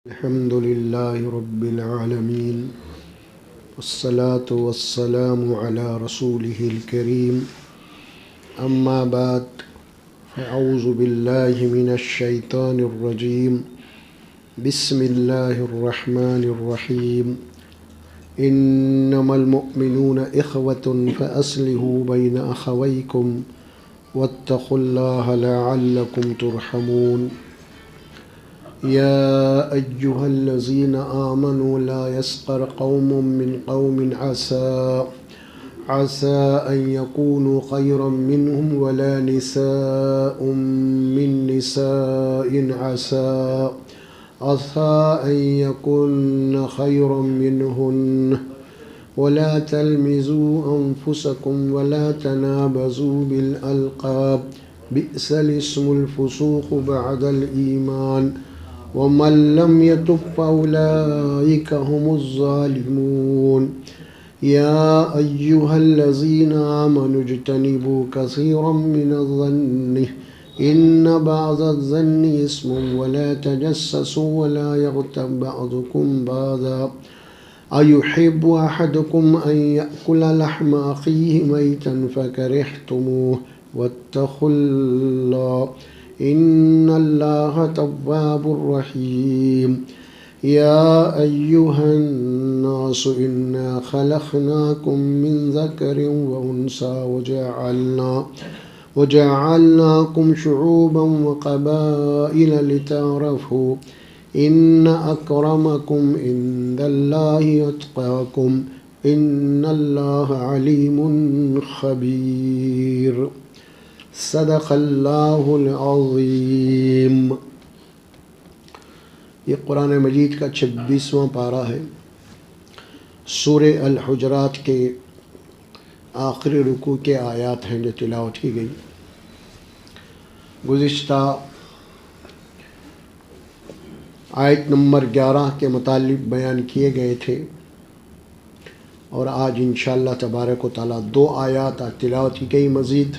الحمد لله رب العالمين والصلاة والسلام على رسوله الكريم أما بعد فأعوذ بالله من الشيطان الرجيم بسم الله الرحمن الرحيم إنما المؤمنون إخوة فأصلحوا بين أخويكم واتقوا الله لعلكم ترحمون يا أيها الذين آمنوا لا يسخر قوم من قوم عسى أن يكونوا خيرا منهم ولا نساء من نساء عسى أن يكن خيرا منهن ولا تلمزوا أنفسكم ولا تنابزوا بالألقاب بئس الاسم الفسوق بعد الإيمان ومن لم يتب فأولئك هم الظالمون يا أيها الذين آمنوا اجتنبوا كثيرا من الظن إن بعض الظن إثم ولا تجسسوا ولا يغتب بعضكم بعضا أيحب أحدكم أن يأكل لحم أخيه ميتا فكرهتموه واتقوا الله إن الله تواب رحيم يا أيها الناس إنا خلقناكم من ذكر وأنثى وجعلناكم شعوبا وقبائل لتعارفوا إن أكرمكم عند الله أتقاكم إن الله عليم خبير صدق اللہ العظیم۔ یہ قرآن مجید کا 26واں پارہ ہے، سورہ الحجرات کے آخری رکوع کے آیات ہیں جو تلاوت کی گئی۔ گزشتہ آیت نمبر 11 کے متعلق بیان کیے گئے تھے، اور آج انشاءاللہ تبارک و تعالیٰ 2 آیات تلاوت کی گئی مزید۔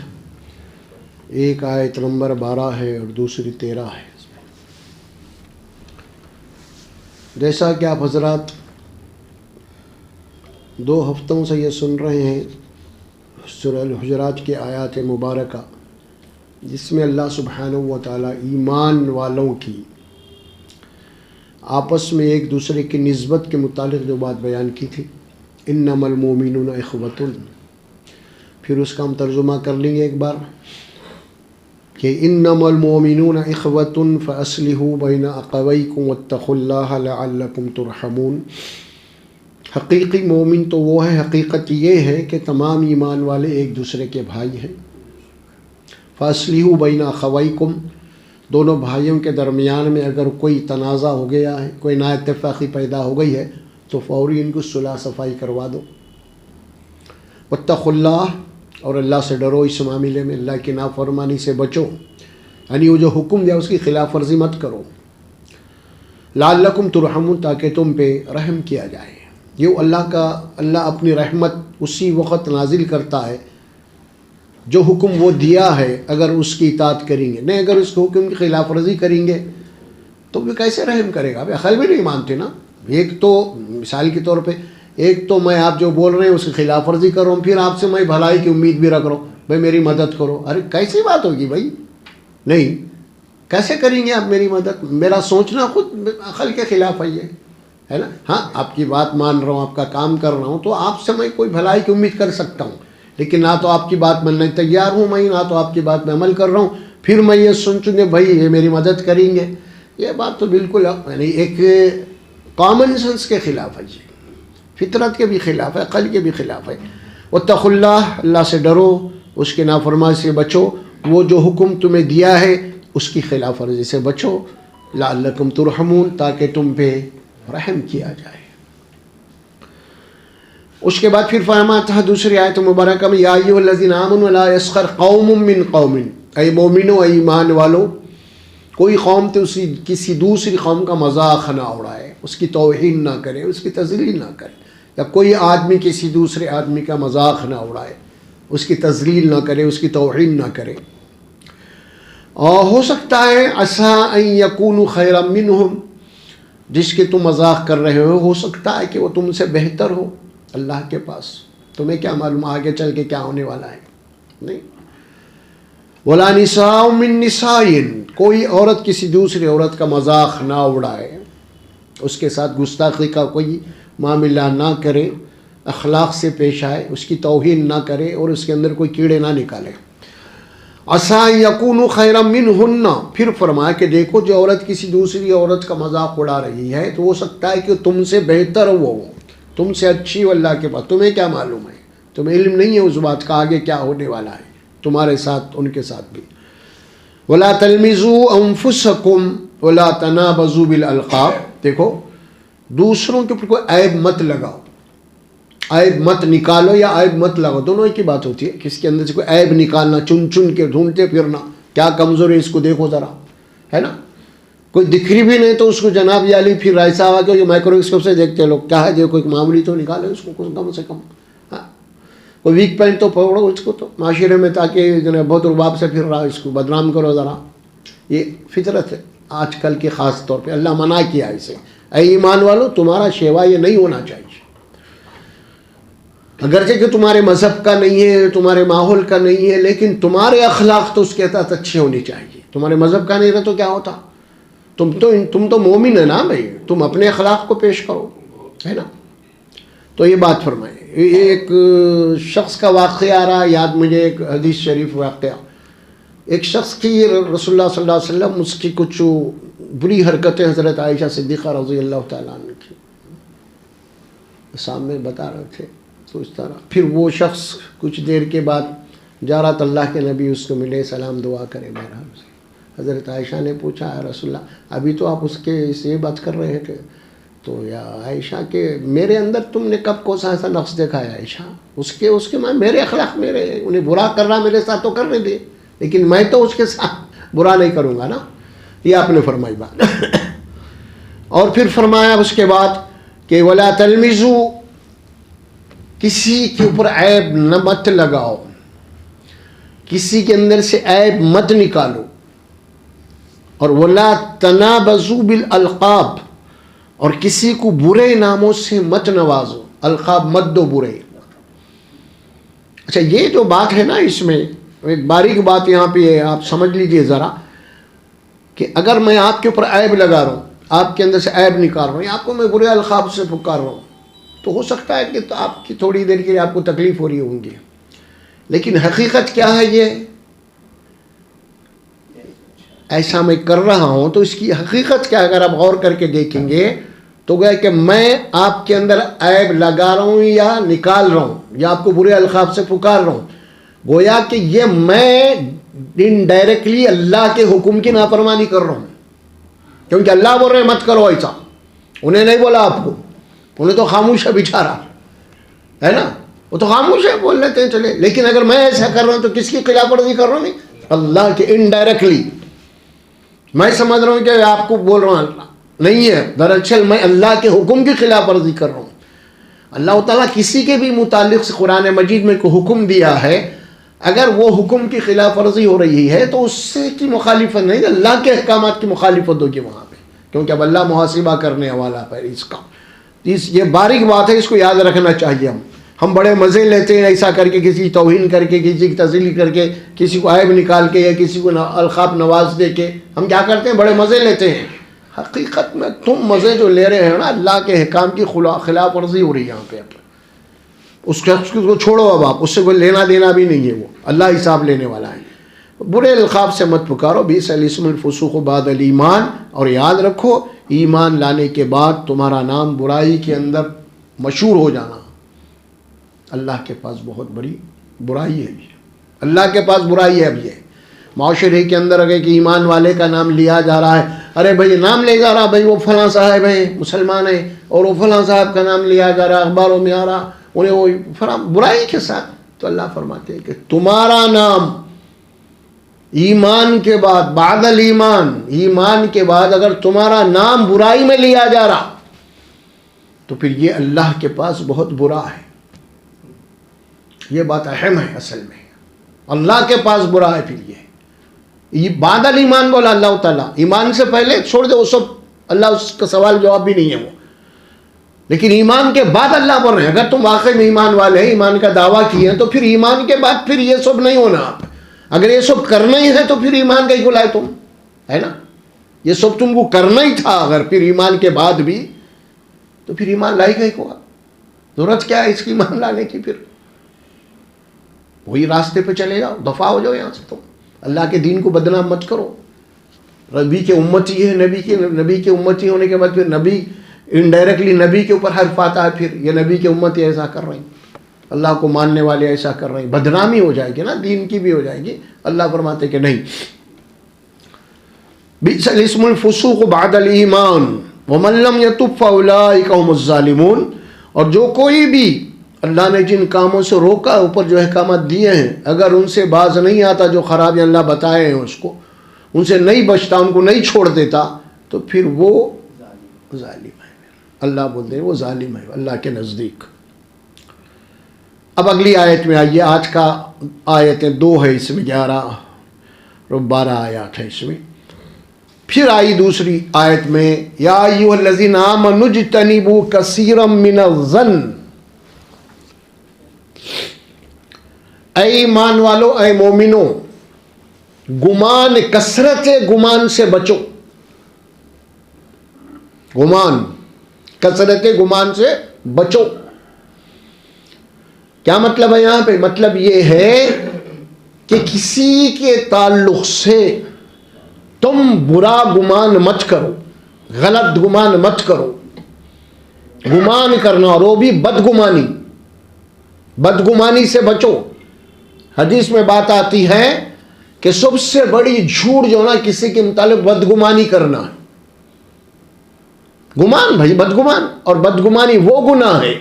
ایک آیت نمبر 12 ہے اور دوسری 13 ہے۔ جیسا کہ آپ حضرات 2 ہفتوں سے یہ سن رہے ہیں، سورہ الحجرات کی آیات مبارکہ جس میں اللہ سبحانہ و تعالیٰ ایمان والوں کی آپس میں ایک دوسرے کی نسبت کے متعلق جو بات بیان کی تھی، انما المؤمنون اخوۃ، پھر اس کا ہم ترجمہ کر لیں گے ایک بار کہ انما المؤمنون اخوۃ فاصلحوا بین اخویکم واتقوا اللہ لعلکم ترحمون۔ حقیقی مومن تو وہ ہے، حقیقت یہ ہے کہ تمام ایمان والے ایک دوسرے کے بھائی ہیں۔ فاصلحوا بین اخویکم، دونوں بھائیوں کے درمیان میں اگر کوئی تنازع ہو گیا ہے، کوئی نا اتفاقی پیدا ہو گئی ہے تو فوری ان کو صلح صفائی کروا دو۔ واتقوا اللہ، اور اللہ سے ڈرو، اس معاملے میں اللہ کی نافرمانی سے بچو، یعنی وہ جو حکم دیا اس کی خلاف ورزی مت کرو۔ لعلکم ترحمون، تاکہ تم پہ رحم کیا جائے۔ یہ اللہ اپنی رحمت اسی وقت نازل کرتا ہے جو حکم وہ دیا ہے، اگر اس کی اطاعت کریں گے، نہیں اگر اس کے حکم کی خلاف ورزی کریں گے تو وہ کیسے رحم کرے گا؟ عقل بھی نہیں مانتے نا۔ ایک تو مثال کے طور پہ، ایک تو میں آپ جو بول رہے ہیں اس کی خلاف ورزی کر رہا ہوں، پھر آپ سے میں بھلائی کی امید بھی رکھ رہا ہوں، بھائی میری مدد کرو۔ ارے کیسی بات ہوگی بھائی؟ نہیں، کیسے کریں گے آپ میری مدد؟ میرا سوچنا خود عقل کے خلاف ہے نا۔ ہاں، آپ کی بات مان رہا ہوں، آپ کا کام کر رہا ہوں، تو آپ سے میں کوئی بھلائی کی امید کر سکتا ہوں، لیکن نہ تو آپ کی بات ماننے تیار ہوں میں، نہ تو آپ کی بات میں عمل کر رہا ہوں، پھر میں یہ سوچوں کہ بھائی یہ میری مدد کریں گے۔ یہ بات تو بالکل یعنی ایک کامن سینس کے خلاف ہے، فطرت کے بھی خلاف ہے، عقل کے بھی خلاف ہے۔ واتقوا اللہ، اللہ سے ڈرو، اس کے نافرمانی سے بچو، وہ جو حکم تمہیں دیا ہے اس کی خلاف ورزی سے بچو، لعلکم ترحمون، تاکہ تم پہ رحم کیا جائے۔ اس کے بعد پھر فرماتا ہے دوسری آیت مبارکہ میں، یا ایھا الذین آمنوا لا یسخر قوم من قوم، اے مومنو، اے ایمان والو، کوئی قوم تو کسی دوسری قوم کا مذاق نہ اڑائے، اس کی توہین نہ کرے، اس کی تذلیل نہ کرے، یا کوئی آدمی کسی دوسرے آدمی کا مذاق نہ اڑائے، اس کی تذلیل نہ کرے، اس کی توہین نہ کرے۔ اور ہو سکتا ہے عسیٰ ان یکونوا خیرا منہم، جس کے تم مذاق کر رہے ہو سکتا ہے کہ وہ تم سے بہتر ہو اللہ کے پاس. تمہیں کیا معلوم آگے چل کے کیا ہونے والا ہے. نہیں. ولا نساء من نساء، کوئی عورت کسی دوسری عورت کا مذاق نہ اڑائے، اس کے ساتھ گستاخی کا کوئی معاملہ نہ کرے، اخلاق سے پیش آئے، اس کی توہین نہ کرے اور اس کے اندر کوئی کیڑے نہ نکالے. عسیٰ یکونوا خیرا منہن، پھر فرمایا کہ دیکھو جو عورت کسی دوسری عورت کا مذاق اڑا رہی ہے تو ہو سکتا ہے کہ تم سے بہتر ہو، تم سے اچھی ہو اللہ کے پاس. تمہیں کیا معلوم ہے، تمہیں علم نہیں ہے اس بات کا آگے کیا ہونے والا ہے تمہارے ساتھ ان کے ساتھ بھی. ولا تلمزوا انفسکم ولا تنابزوا بالالقاب، دیکھو دوسروں کے اوپر کوئی عیب مت لگاؤ، عیب مت نکالو یا عیب مت لگاؤ، دونوں ایک ہی بات ہوتی ہے. کس کے اندر سے کوئی عیب نکالنا، چن چن کے ڈھونڈتے پھرنا، کیا کمزور ہے اس کو دیکھو ذرا، ہے نا. کوئی دکھ رہی بھی نہیں تو اس کو جناب یا علی پھر ایسا ہوا کہ مائکروسکوپ سے دیکھتے لوگ کیا ہے، دیکھو ایک معمولی تو نکالے اس کو کم سے کم. ہاں کوئی ویک پوائنٹ تو پکڑو اس کو تو معاشرے میں، تاکہ جناب بہت رباب سے پھر رہا اس کو بدنام کرو ذرا. یہ فطرت ہے آج کل کی، خاص طور پہ اللہ منع کیا اسے. اے ایمان والو تمہارا شیوا یہ نہیں ہونا چاہیے، اگرچہ کہ تمہارے مذہب کا نہیں ہے، تمہارے ماحول کا نہیں ہے، لیکن تمہارے اخلاق تو اس کے تحت اچھے ہونے چاہیے. تمہارے مذہب کا نہیں رہا تو کیا ہوتا، تم تو مومن ہے نا بھائی، تم اپنے اخلاق کو پیش کرو، ہے نا. تو یہ بات فرمائے. ایک شخص کا واقعہ آ رہا یاد مجھے، ایک حدیث شریف واقعہ. ایک شخص کی رسول اللہ صلی اللہ علیہ وسلم اس کی کچھ بری حرکتیں حضرت عائشہ صدیقہ رضی اللہ تعالیٰ عنہ کی سامنے بتا رہے تھے. تو اس طرح پھر وہ شخص کچھ دیر کے بعد جا رہا تو اللہ کے نبی اس کو ملے، سلام دعا کرے. بہرحال حضرت عائشہ نے پوچھا یا رسول اللہ ابھی تو آپ اس کے سے بات کر رہے تھے، تو یا عائشہ کہ میرے اندر تم نے کب کو سا ایسا نقص دیکھا ہے عائشہ، اس کے میں میرے اخلاق میرے، انہیں برا کر رہا میرے ساتھ تو کرنے دے، لیکن میں تو اس کے ساتھ برا نہیں کروں گا نا. یہ آپ نے فرمائی بات. اور پھر فرمایا اس کے بعد کہ ولا تلمزوا، کسی کے اوپر عیب نہ مت لگاؤ، کسی کے اندر سے عیب مت نکالو. اور ولا تنابزوا بالالقاب، اور کسی کو برے ناموں سے مت نوازو، القاب مت دو برے. اچھا یہ جو بات ہے نا اس میں ایک باریک بات یہاں پہ ہے، آپ سمجھ لیجئے ذرا، کہ اگر میں آپ کے اوپر عیب لگا رہا ہوں، آپ کے اندر سے عیب نکال رہا ہوں، یا آپ کو میں برے القاب سے پکار رہا ہوں، تو ہو سکتا ہے کہ آپ کی تھوڑی دیر کے لیے آپ کو تکلیف ہو رہی ہوں گی، لیکن حقیقت کیا ہے یہ ایسا میں کر رہا ہوں تو اس کی حقیقت کیا، اگر آپ غور کر کے دیکھیں گے تو گویا کہ میں آپ کے اندر عیب لگا رہا ہوں یا نکال رہا ہوں یا آپ کو برے القاب سے پکار رہا ہوں، گویا کہ یہ میں انڈائریکٹلی اللہ کے حکم کی نافرمانی کر رہا ہوں. کیونکہ اللہ بول رہے مت کرو ایسا، انہیں نہیں بولا آپ کو، انہیں تو خاموش ہے بیچارہ، ہے نا، وہ تو خاموش ہے، بول لیتے ہیں چلے. لیکن اگر میں ایسا کر رہا ہوں تو کس کی خلاف ورزی کر رہا ہوں؟ نہیں، اللہ کے. انڈائریکٹلی میں سمجھ رہا ہوں کہ آپ کو بول رہا ہوں، نہیں ہے، دراصل میں اللہ کے حکم کی خلاف ورزی کر رہا ہوں. اللہ تعالیٰ کسی کے بھی متعلق سے قرآن مجید میں کوئی حکم دیا ہے، اگر وہ حکم کی خلاف ورزی ہو رہی ہے تو اس سے کی مخالفت نہیں، اللہ کے احکامات کی مخالفت ہوگی وہاں پہ، کیونکہ اب اللہ محاسبہ کرنے والا ہے اس کا. یہ باریک بات ہے، اس کو یاد رکھنا چاہیے. ہم بڑے مزے لیتے ہیں ایسا کر کے، کسی توہین کر کے، کسی کی تذلیل کر کے، کسی کو عیب نکال کے یا کسی کو القاب نواز دے کے ہم کیا کرتے ہیں، بڑے مزے لیتے ہیں. حقیقت میں تم مزے جو لے رہے ہیں نا، اللہ کے احکام کی خلاف ورزی ہو رہی ہے یہاں پہ. اس شخص کو چھوڑو، اب آپ اس سے کوئی لینا دینا بھی نہیں ہے، وہ اللہ حساب لینے والا ہے. برے القاب سے مت پکارو، بئس الاسم الفسوق بعد الایمان. اور یاد رکھو ایمان لانے کے بعد تمہارا نام برائی کے اندر مشہور ہو جانا اللہ کے پاس بہت بڑی برائی ہے. اللہ کے پاس برائی ہے. اب یہ معاشرے کے اندر اگر کہ ایمان والے کا نام لیا جا رہا ہے، ارے بھائی نام لے جا رہا، بھائی وہ فلاں صاحب ہیں مسلمان ہیں، اور وہ فلاں صاحب کا نام لیا جا رہا، اخباروں میں آ رہا، انہیں وہ فلاں برائی کے ساتھ. تو اللہ فرماتے ہیں کہ تمہارا نام ایمان کے بعد، بعد الایمان، ایمان کے بعد اگر تمہارا نام برائی میں لیا جا رہا تو پھر یہ اللہ کے پاس بہت برا ہے. یہ بات اہم ہے، اصل میں اللہ کے پاس برا ہے. پھر یہ بعد الایمان بولا اللہ تعالیٰ، ایمان سے پہلے چھوڑ دے وہ سب اللہ اس کا سوال جواب بھی نہیں ہے وہ. لیکن ایمان کے بعد اللہ بول رہے ہیں اگر تم واقعی میں ایمان والے ہیں, ایمان کا دعویٰ کیے ہیں, تو پھر ایمان کے بعد پھر یہ سب نہیں ہونا. آپ اگر یہ سب کرنا ہی ہے تو پھر ایمان کا ہی کو لائے تم, ہے نا. یہ سب تم کو کرنا ہی تھا اگر پھر ایمان کے بعد بھی, تو پھر ایمان لائی گئی کو ضرورت کیا ہے اس کی ایمان لانے کی. پھر وہی راستے پہ چلے جاؤ, دفاع ہو جاؤ یہاں سے. تم اللہ کے دین کو بدنام مت کرو. نبی کے امتی ہے, نبی کے امتی ہونے کے بعد پھر نبی انڈائریکٹلی نبی کے اوپر حرف آتا ہے. پھر یہ نبی کے امتی ایسا کر رہے ہیں, اللہ کو ماننے والے ایسا کر رہے ہیں, بدنامی ہو جائے گی نا, دین کی بھی ہو جائے گی. اللہ فرماتے کہ نہیں, بئس الاسم الفسوق بعد الایمان ومن لم یتب فاولئک هم الظالمون. اور جو کوئی بھی اللہ نے جن کاموں سے روکا, اوپر جو احکامات دیے ہیں, اگر ان سے باز نہیں آتا, جو خرابی اللہ بتائے ہیں اس کو, ان سے نہیں بچتا, ان کو نہیں چھوڑ دیتا, تو پھر وہ ظالم ہے. اللہ بولتے ہیں وہ ظالم ہے اللہ کے نزدیک. اب اگلی آیت میں آئیے. آج کا آیتیں 2 ہے, اس میں 11 اور 12 آیات ہے اس میں. پھر آئی دوسری آیت میں یا ایھا الذین آمنوا اجتنبوا کثیرا من الظن. اے ایمان والو, اے مومنو, گمان, کثرت گمان سے بچو. گمان, کثرت گمان سے بچو. کیا مطلب ہے یہاں پہ؟ مطلب یہ ہے کہ کسی کے تعلق سے تم برا گمان مت کرو, غلط گمان مت کرو. گمان کرنا, اور وہ بھی بدگمانی, بدگمانی سے بچو. حدیث میں بات آتی ہے کہ سب سے بڑی جھوٹ جو نا کسی کے متعلق بدگمانی کرنا ہے. گمان بھائی بدگمان, اور بدگمانی وہ گناہ ہے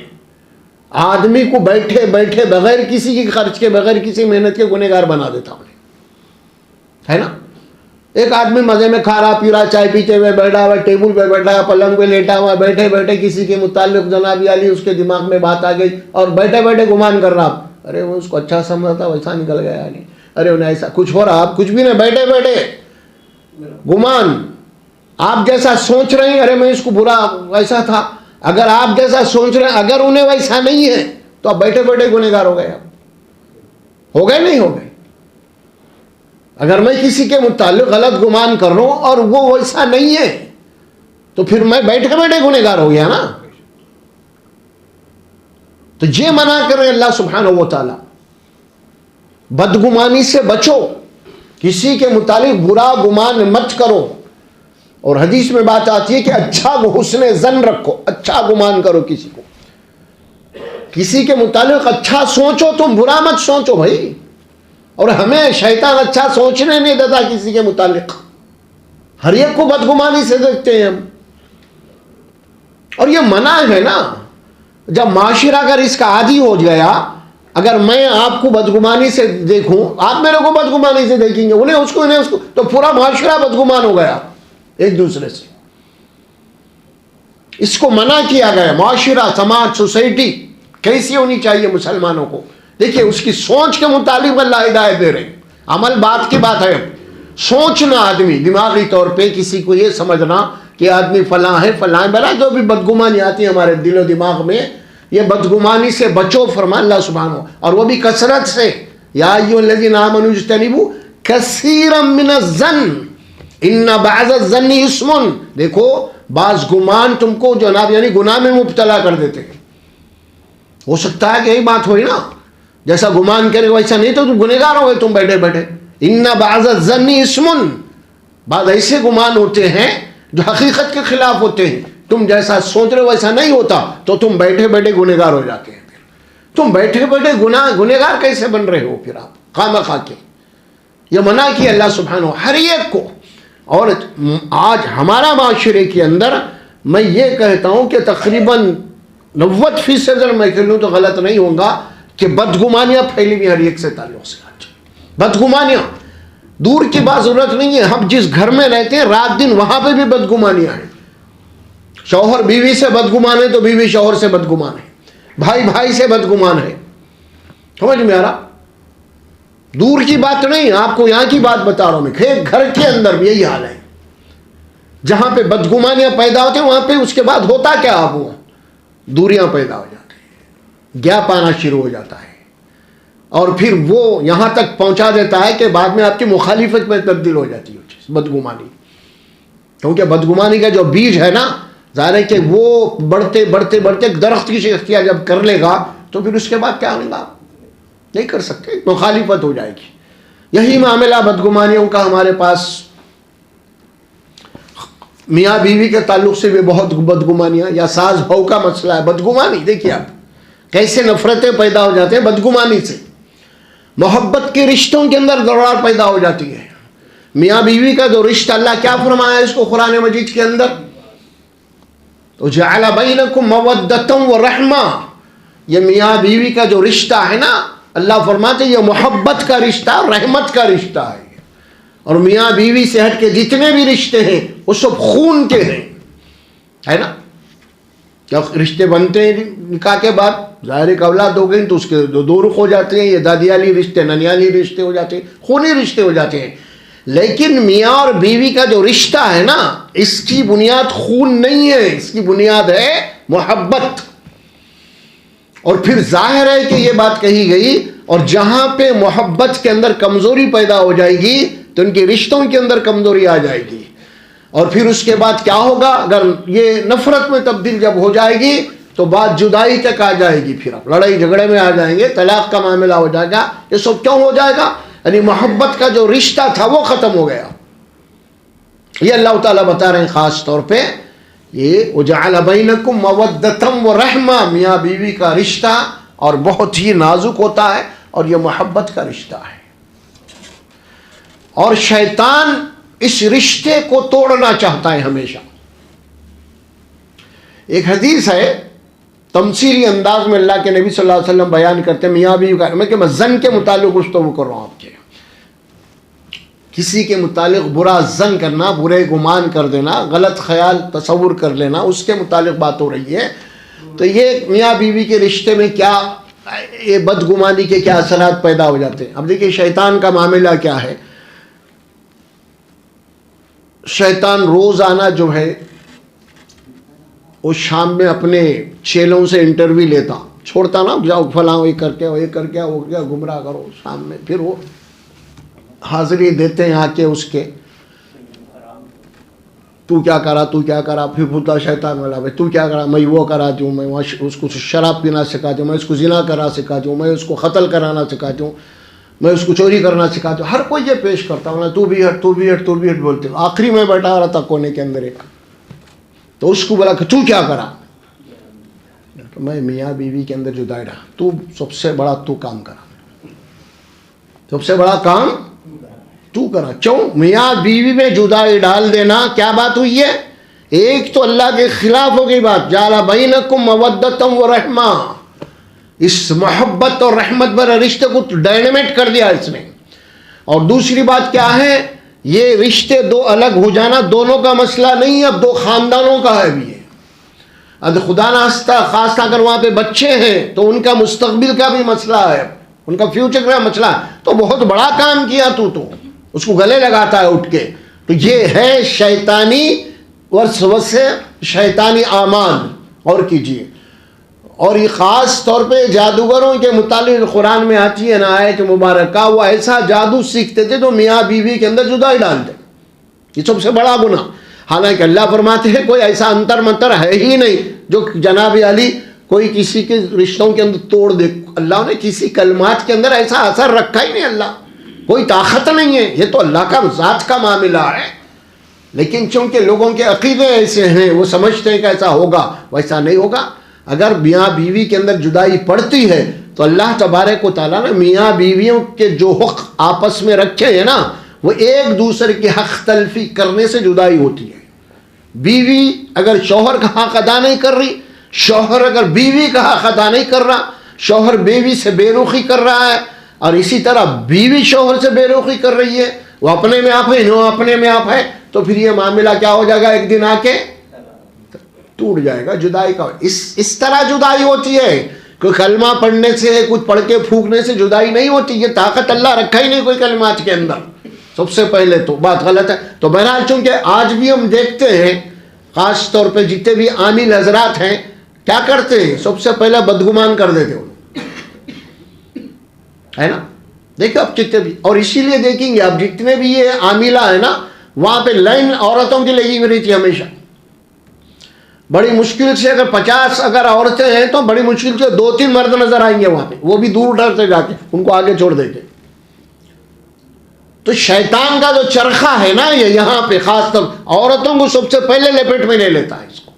آدمی کو بیٹھے بیٹھے بغیر کسی کی خرچ کے, بغیر کسی محنت کے گنہگار بنا دیتا ہے نا. ایک آدمی مزے میں کھا رہا پی رہا, چائے پیتے ہوئے بیٹھا ہوا, ٹیبل پہ بیٹھا ہوا, پلنگ پہ لیٹا ہوا, بیٹھے بیٹھے کسی کے متعلق جناب علی اس کے دماغ میں بات آ گئی, اور بیٹھے بیٹھے گمان کر رہا, ارے وہ اس کو اچھا سمجھا تھا ویسا نکل گیا, نہیں ارے انہیں ایسا کچھ ہو رہا, آپ کچھ بھی نہیں, بیٹھے بیٹھے گمان. آپ جیسا سوچ رہے ہیں, ارے میں اس کو برا ویسا تھا, اگر آپ جیسا سوچ رہے ہیں, اگر انہیں ویسا نہیں ہے تو آپ بیٹھے بیٹھے گنہگار ہو گئے. ہو گئے نہیں ہو گئے؟ اگر میں کسی کے متعلق غلط گمان کر رہا ہوں اور وہ ویسا نہیں ہے تو پھر میں بیٹھے بیٹھے گنہگار ہو گیا نا. تو یہ منع کر رہے اللہ سبحانہ و تعالی, بدگمانی سے بچو, کسی کے متعلق برا گمان مت کرو. اور حدیث میں بات آتی ہے کہ اچھا حسن ظن رکھو, اچھا گمان کرو کسی کو, کسی کے متعلق اچھا سوچو, تم برا مت سوچو بھائی. اور ہمیں شیطان اچھا سوچنے نہیں دیتا کسی کے متعلق, ہر ایک کو بدگمانی سے دیکھتے ہیں ہم. اور یہ منع ہے نا. جب معاشرہ اگر اس کا عادی ہو گیا, اگر میں آپ کو بدگمانی سے دیکھوں, آپ میرے کو بدگمانی سے دیکھیں گے, انہیں اس کو, تو پورا معاشرہ بدگمان ہو گیا ایک دوسرے سے. اس کو منع کیا گیا. معاشرہ, سماج, سوسائٹی کیسی ہونی چاہیے مسلمانوں کو؟ دیکھیے اس کی سوچ کے مطابق اللہ ہدایت دے رہے ہیں. عمل بات کی بات ہے. سوچنا آدمی دماغی طور پہ کسی کو یہ سمجھنا کہ آدمی فلاں ہے فلاں, بلا جو بھی بدگمانی آتی ہے ہمارے دل و دماغ میں, یہ بدگمانی سے بچو فرما اللہ سبحانہ, اور وہ بھی کثرت سے. یا ایھا الذین آمنوا اجتنبوا کثیرا من الظن ان بعض الظن اسم. دیکھو بعض گمان تم کو جناب یعنی گناہ میں مبتلا کر دیتے ہیں. ہو سکتا ہے کہ یہی بات ہوئی نا, جیسا گمان کرے ویسا نہیں تو تم گنہگار ہو گئے تم بیٹھے بیٹھے. ان بعض الظن اسم, بعض ایسے گمان ہوتے ہیں جو حقیقت کے خلاف ہوتے ہیں. تم جیسا سوچ رہے ویسا نہیں ہوتا تو تم بیٹھے بیٹھے گنہگار ہو جاتے ہیں. تم بیٹھے بیٹھے گنہگار کیسے بن رہے ہو پھر آپ خواہ کے؟ یہ منع کیا اللہ سبحانہ ہر ایک کو. اور آج ہمارا معاشرے کے اندر میں یہ کہتا ہوں کہ تقریباً 90% میں کہہ لوں تو غلط نہیں ہوگا کہ بدگمانیاں پھیلی ہوئی ہر ایک سے تعلق سے. آج بدگمانیاں دور کی بات ضرورت نہیں ہے, ہم جس گھر میں رہتے ہیں رات دن وہاں پہ بھی بدگمانیاں ہیں. شوہر بیوی سے بدگمان ہے تو بیوی شوہر سے بدگمان ہے, بھائی بھائی سے بدگمان ہے. سمجھ میں آ رہا؟ دور کی بات نہیں, آپ کو یہاں کی بات بتا رہا ہوں میں. گھر کے اندر بھی یہی حال ہے. جہاں پہ بدگمانیاں پیدا ہوتی ہیں وہاں پہ اس کے بعد ہوتا کیا؟ وہ دوریاں پیدا ہو جاتی ہیں، گیپ آنا شروع ہو جاتا ہے، اور پھر وہ یہاں تک پہنچا دیتا ہے کہ بعد میں آپ کی مخالفت میں تبدیل ہو جاتی ہے چیز بدگمانی. کیونکہ بدگمانی کا جو بیج ہے نا، ظاہر ہے کہ وہ بڑھتے بڑھتے بڑھتے درخت کی شکل جب کر لے گا تو پھر اس کے بعد کیا ہوگا؟ نہیں کر سکتے، مخالفت ہو جائے گی. یہی معاملہ بدگمانیوں کا ہمارے پاس میاں بیوی کے تعلق سے بھی بہت بدگمانیاں، یا ساس بہو کا مسئلہ ہے، بدگمانی. دیکھیے آپ کیسے نفرتیں پیدا ہو جاتے ہیں بدگمانی سے. محبت کے رشتوں کے اندر دراڑ پیدا ہو جاتی ہے. میاں بیوی کا جو رشتہ، اللہ کیا فرمایا اس کو قرآن مجید کے اندر؟ وَجَعَلَ بَيْنَكُمْ مَوَدَّةً وَرَحْمَةً. یہ میاں بیوی کا جو رشتہ ہے نا، اللہ فرماتے ہیں یہ محبت کا رشتہ، رحمت کا رشتہ ہے. اور میاں بیوی سے ہٹ کے جتنے بھی رشتے ہیں وہ سب خون کے ہیں، ہے نا. جب رشتے بنتے ہیں نکاح کے بعد، ظاہر ایک اولاد ہو گئی تو اس کے دو رخ ہو جاتے ہیں، یہ دادیالی رشتے، ننیالی رشتے ہو جاتے ہیں، خونی رشتے ہو جاتے ہیں. لیکن میاں اور بیوی کا جو رشتہ ہے نا، اس کی بنیاد خون نہیں ہے، اس کی بنیاد ہے محبت. اور پھر ظاہر ہے کہ یہ بات کہی گئی، اور جہاں پہ محبت کے اندر کمزوری پیدا ہو جائے گی تو ان کے رشتوں کے اندر کمزوری آ جائے گی. اور پھر اس کے بعد کیا ہوگا؟ اگر یہ نفرت میں تبدیل جب ہو جائے گی تو بات جدائی تک آ جائے گی، پھر آپ لڑائی جھگڑے میں آ جائیں گے، طلاق کا معاملہ ہو جائے گا. یہ سب کیوں ہو جائے گا؟ یعنی محبت کا جو رشتہ تھا وہ ختم ہو گیا. یہ اللہ تعالیٰ بتا رہے ہیں خاص طور پہ یہ وَجَعَلَ بَيْنَكُمْ مَوَدَّةً وَرَحْمَةً. میاں بیوی کا رشتہ اور بہت ہی نازک ہوتا ہے، اور یہ محبت کا رشتہ ہے. اور شیطان اس رشتے کو توڑنا چاہتا ہے ہمیشہ. ایک حدیث ہے، تمثیلی انداز میں اللہ کے نبی صلی اللہ علیہ وسلم بیان کرتے ہیں میاں بیوی کا. میں زن کے متعلق گفتگو کر رہا ہوں آپ کے. کسی کے متعلق برا زن کرنا، برے گمان کر دینا، غلط خیال تصور کر لینا، اس کے متعلق بات ہو رہی ہے. تو یہ میاں بیوی کے رشتے میں کیا یہ بدگمانی کے کیا اثرات پیدا ہو جاتے ہیں. اب دیکھیے شیطان کا معاملہ کیا ہے. شیطان روزانہ جو ہے وہ شام میں اپنے چیلوں سے انٹرویو لیتا، چھوڑتا نا، جاؤ فلاں یہ کر کے وہ کر کے وہ کیا گمراہ کرو. شام میں پھر وہ حاضری دیتے ہیں آ کے اس کے، تو کیا کرا تو کیا کرا. پھر پوچھتا شیطان والا بھائی تو کیا کرا؟ میں وہ کراتی ہوں، میں اس کو شراب پینا سکھاتی ہوں، میں اس کو زنا کرنا سکھاتی ہوں، میں اس کو قتل کرانا سکھاتی ہوں، میں اس کو چوری کرنا سکھاتا ہوں. ہر کوئی یہ پیش کرتا ہوں، تو بھی ہٹ تو بھی ہٹ تو بھی ہٹ بولتے. آخری میں بیٹھا رہا تھا کونے کے اندر ایک، تو اس کو بولا کہ تو کیا کرا؟ تو میں میاں بیوی کے اندر جدائی رہا. تو سب سے بڑا تو کام کرا، سب سے بڑا کام تو کرا. کیوں؟ میاں بیوی میں جدائی ڈال دینا کیا بات ہوئی ہے؟ ایک تو اللہ کے خلاف ہو گئی بات، جعل بینکم مودۃ ورحمہ. اس محبت اور رحمت بھرے رشتے کو ڈائنامیٹ کر دیا اس نے. اور دوسری بات کیا ہے؟ یہ رشتے دو الگ ہو جانا دونوں کا مسئلہ نہیں ہے، اب دو خاندانوں کا ہے بھی ہے. اب خدا نخواستہ خاص اگر وہاں پہ بچے ہیں تو ان کا مستقبل کا بھی مسئلہ ہے، ان کا فیوچر کا مسئلہ ہے. تو بہت بڑا کام کیا تو اس کو گلے لگاتا ہے اٹھ کے. تو یہ ہے شیطانی وسوسے، شیطانی اعمال. اور کیجیے. اور یہ خاص طور پہ جادوگروں کے متعلق قرآن میں آتی ہے نا آیت مبارکہ، وہ ایسا جادو سیکھتے تھے جو میاں بیوی کے اندر جدائی ڈالتے. یہ سب سے بڑا گناہ. حالانکہ اللہ فرماتے ہیں کوئی ایسا انتر منتر ہے ہی نہیں جو جناب علی کوئی کسی کے رشتوں کے اندر توڑ دے. اللہ نے کسی کلمات کے اندر ایسا اثر رکھا ہی نہیں. اللہ کوئی طاقت نہیں ہے، یہ تو اللہ کا ذات کا معاملہ ہے. لیکن چونکہ لوگوں کے عقیدے ایسے ہیں، وہ سمجھتے ہیں کہ ایسا ہوگا، ویسا نہیں ہوگا. اگر میاں بیوی کے اندر جدائی پڑتی ہے تو اللہ تبارک و تعالیٰ نے میاں بیویوں کے جو حق آپس میں رکھے ہیں نا، وہ ایک دوسرے کے حق تلفی کرنے سے جدائی ہوتی ہے. بیوی اگر شوہر کا حق ادا نہیں کر رہی، شوہر اگر بیوی کا حق ادا نہیں کر رہا، شوہر بیوی سے بے رخی کر رہا ہے، اور اسی طرح بیوی شوہر سے بے رخی کر رہی ہے، وہ اپنے میں آپ ہے، وہ اپنے میں آپ ہے، تو پھر یہ معاملہ کیا ہو جائے گا؟ ایک دن آ کے ٹوٹ جائے گا. جدائی کا اس طرح جدائی ہوتی ہے. کوئی کلمہ پڑھنے سے، کچھ پڑھ کے پھونکنے سے جدائی نہیں ہوتی. یہ طاقت اللہ رکھا ہی نہیں کوئی کلمات کے اندر. سب سے پہلے تو بات غلط ہے. تو بہرحال چونکہ آج بھی ہم دیکھتے ہیں خاص طور پہ جتنے بھی عامل حضرات ہیں کیا کرتے ہیں, سب سے پہلے بدگمان کر دیتے ہیں, ہے نا. دیکھو اب جتنے بھی, اور اسی لیے دیکھیں گے اب جتنے بھی یہ عاملہ ہے نا وہاں پہ لائن عورتوں کی لگی ہوئی رہی تھی ہمیشہ. بڑی مشکل سے اگر 50 اگر عورتیں ہیں تو بڑی مشکل سے 2-3 مرد نظر آئیں گے وہاں پہ, وہ بھی دور ڈر سے جا کے ان کو آگے چھوڑ دیتے. تو شیطان کا جو چرخہ ہے نا یہ یہاں پہ خاص طور عورتوں کو سب سے پہلے لپیٹ میں لے لیتا ہے. اس کو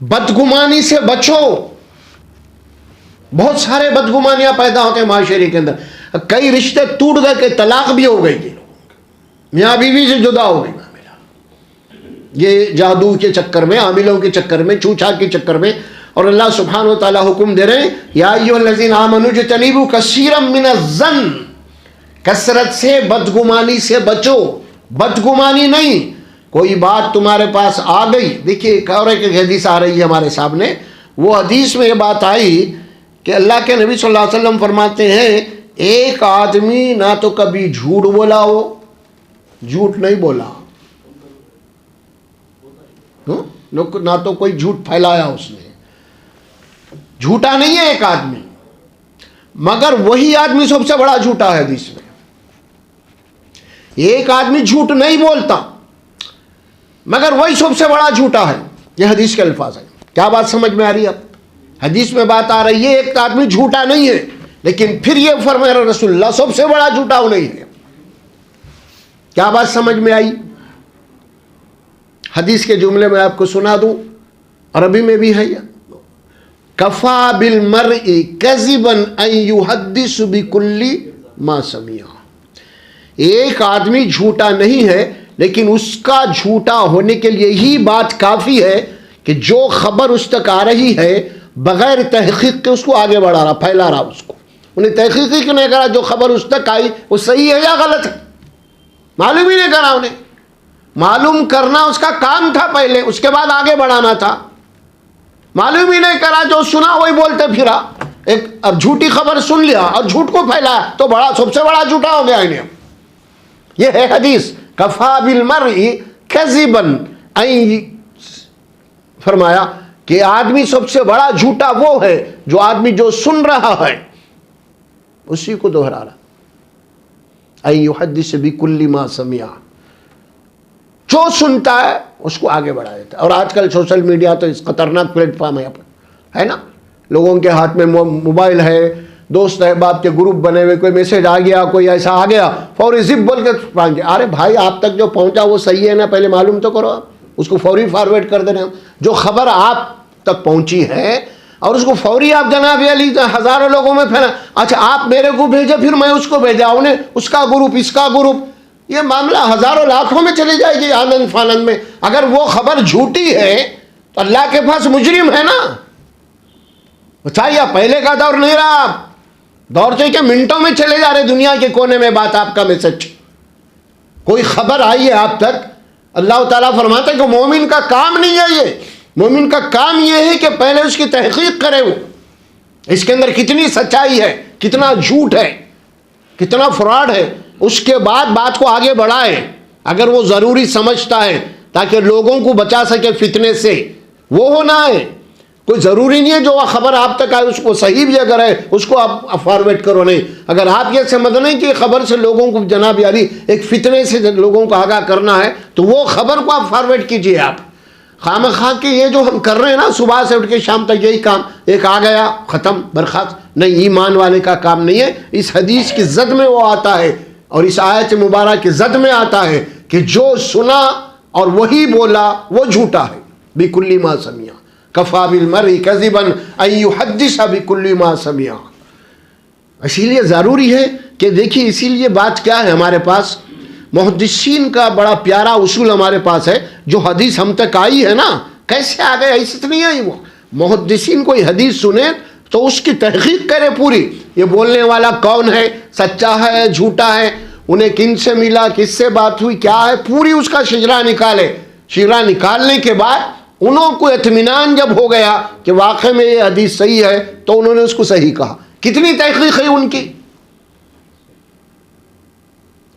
بدگمانی سے بچو. بہت سارے بدگمانیاں پیدا ہوتے ہیں معاشرے کے اندر. کئی رشتے ٹوٹ گئے کہ طلاق بھی ہو گئی, میاں بیوی سے جدا ہو گئی یہ جادو کے چکر میں, عاملوں کے چکر میں, چوچا کے چکر میں. اور اللہ سبحانہ و تعالیٰ حکم دے رہے ہیں یا ایھا الذین آمنوا اجتنبوا کثیرا من الظن, کثرت سے بدگمانی سے بچو. بدگمانی نہیں, کوئی بات تمہارے پاس آ گئی. دیکھیے ایک اور ایک حدیث آ رہی ہے ہمارے سامنے, وہ حدیث میں یہ بات آئی کہ اللہ کے نبی صلی اللہ علیہ وسلم فرماتے ہیں ایک آدمی نہ تو کبھی جھوٹ بولا ہو, جھوٹ نہیں بولا, نہ تو کوئی جھوٹ پھیلایا اس نے, جھوٹا نہیں ہے ایک آدمی, مگر وہی آدمی سب سے بڑا جھوٹا ہے حدیث میں. ایک آدمی جھوٹ نہیں بولتا مگر وہی سب سے بڑا جھوٹا ہے. یہ حدیث کے الفاظ ہیں. کیا بات سمجھ میں آ رہی ہے؟ اب حدیث میں بات آ رہی ہے ایک آدمی جھوٹا نہیں ہے, لیکن پھر یہ فرمایا رسول اللہ سب سے بڑا جھوٹا وہ نہیں ہے. کیا بات سمجھ میں آئی؟ حدیث کے جملے میں آپ کو سنا دوں, عربی میں بھی ہے. کفا بالمرء کذبا ان یحدث بکل ما سمع. ایک آدمی جھوٹا نہیں ہے لیکن اس کا جھوٹا ہونے کے لیے یہی بات کافی ہے کہ جو خبر اس تک آ رہی ہے بغیر تحقیق کے اس کو آگے بڑھا رہا, پھیلا رہا اس کو. انہیں تحقیق ہی نہیں کرا جو خبر اس تک آئی وہ صحیح ہے یا غلط ہے, معلوم ہی نہیں کرا. انہیں معلوم کرنا اس کا کام تھا پہلے, اس کے بعد آگے بڑھانا تھا. معلوم ہی نہیں کرا, جو سنا وہی بولتے پھرا. ایک اب جھوٹی خبر سن لیا اور جھوٹ کو پھیلایا تو بڑا سب سے بڑا جھوٹا ہو گیا انہیں. یہ ہے حدیث کفا بالمرء کذبا ان, فرمایا کہ آدمی سب سے بڑا جھوٹا وہ ہے جو آدمی جو سن رہا ہے اسی کو دوہرا رہا. ان یحدث بکل ما سمع, جو سنتا ہے اس کو آگے بڑھا دیتا ہے. اور آج کل سوشل میڈیا تو اس خطرناک پلیٹ فارم ہے نا. لوگوں کے ہاتھ میں موبائل ہے, دوست احباب کے گروپ بنے ہوئے, کوئی میسج آ گیا, کوئی ایسا آ گیا, فوری زپ بول کے پہنچ گیا. ارے بھائی آپ تک جو پہنچا وہ صحیح ہے نا, پہلے معلوم تو کرو. آپ اس کو فوری فارورڈ کر دے رہے ہیں. جو خبر آپ تک پہنچی ہے اور اس کو فوری آپ جناب علی ہزاروں لوگوں میں پھیلا, اچھا آپ میرے کو بھیجے پھر میں اس کو بھیجا, انہیں اس کا گروپ اس کا گروپ, یہ معاملہ ہزاروں لاکھوں میں چلی جائے گی آنند فانند میں. اگر وہ خبر جھوٹی ہے تو اللہ کے پاس مجرم ہے نا. بتائیے پہلے کا دور نہیں رہا, دور سے کہ منٹوں میں چلے جا رہے دنیا کے کونے میں بات آپ کا میسج. کوئی خبر آئی ہے آپ تک, اللہ تعالیٰ فرماتا ہے کہ مومن کا کام نہیں ہے یہ. مومن کا کام یہ ہے کہ پہلے اس کی تحقیق کرے, وہ اس کے اندر کتنی سچائی ہے, کتنا جھوٹ ہے, کتنا فراڈ ہے, اس کے بعد بات کو آگے بڑھائے اگر وہ ضروری سمجھتا ہے تاکہ لوگوں کو بچا سکے فتنے سے. وہ ہونا ہے, کوئی ضروری نہیں ہے جو خبر آپ تک آئے اس کو صحیح بھی اگر ہے اس کو آپ فارورڈ کرو. نہیں, اگر آپ یہ سمجھنا ہے کہ خبر سے لوگوں کو جناب علی ایک فتنے سے لوگوں کو آگاہ کرنا ہے تو وہ خبر کو آپ فارورڈ کیجئے. آپ خام خواہ کے یہ جو ہم کر رہے ہیں نا صبح سے اٹھ کے شام تک یہی کام, ایک آ گیا ختم برخاست, نہیں, ایمان والے کا کام نہیں ہے. اس حدیث کی زد میں وہ آتا ہے اور اس آیت مبارکہ کی زد میں آتا ہے کہ جو سنا اور وہی بولا وہ جھوٹا ہے. بکل ما سمع کفا بالمرء کذبا ان یحدث بکل ما سمع. اسی لیے ضروری ہے کہ دیکھیے, اسی لیے بات کیا ہے ہمارے پاس, محدثین کا بڑا پیارا اصول ہمارے پاس ہے. جو حدیث ہم تک آئی ہے نا, کیسے آ گئے ایسی تو نہیں آئی. وہ محدثین کوئی حدیث سنے تو اس کی تحقیق کرے پوری, یہ بولنے والا کون ہے, سچا ہے جھوٹا ہے, انہیں کن سے ملا, کس سے بات ہوئی, کیا ہے, پوری اس کا شجرہ نکالے. شجرہ نکالنے کے بعد انہوں کو اطمینان جب ہو گیا کہ واقع میں یہ حدیث صحیح ہے تو انہوں نے اس کو صحیح کہا. کتنی تحقیق ہے ان کی.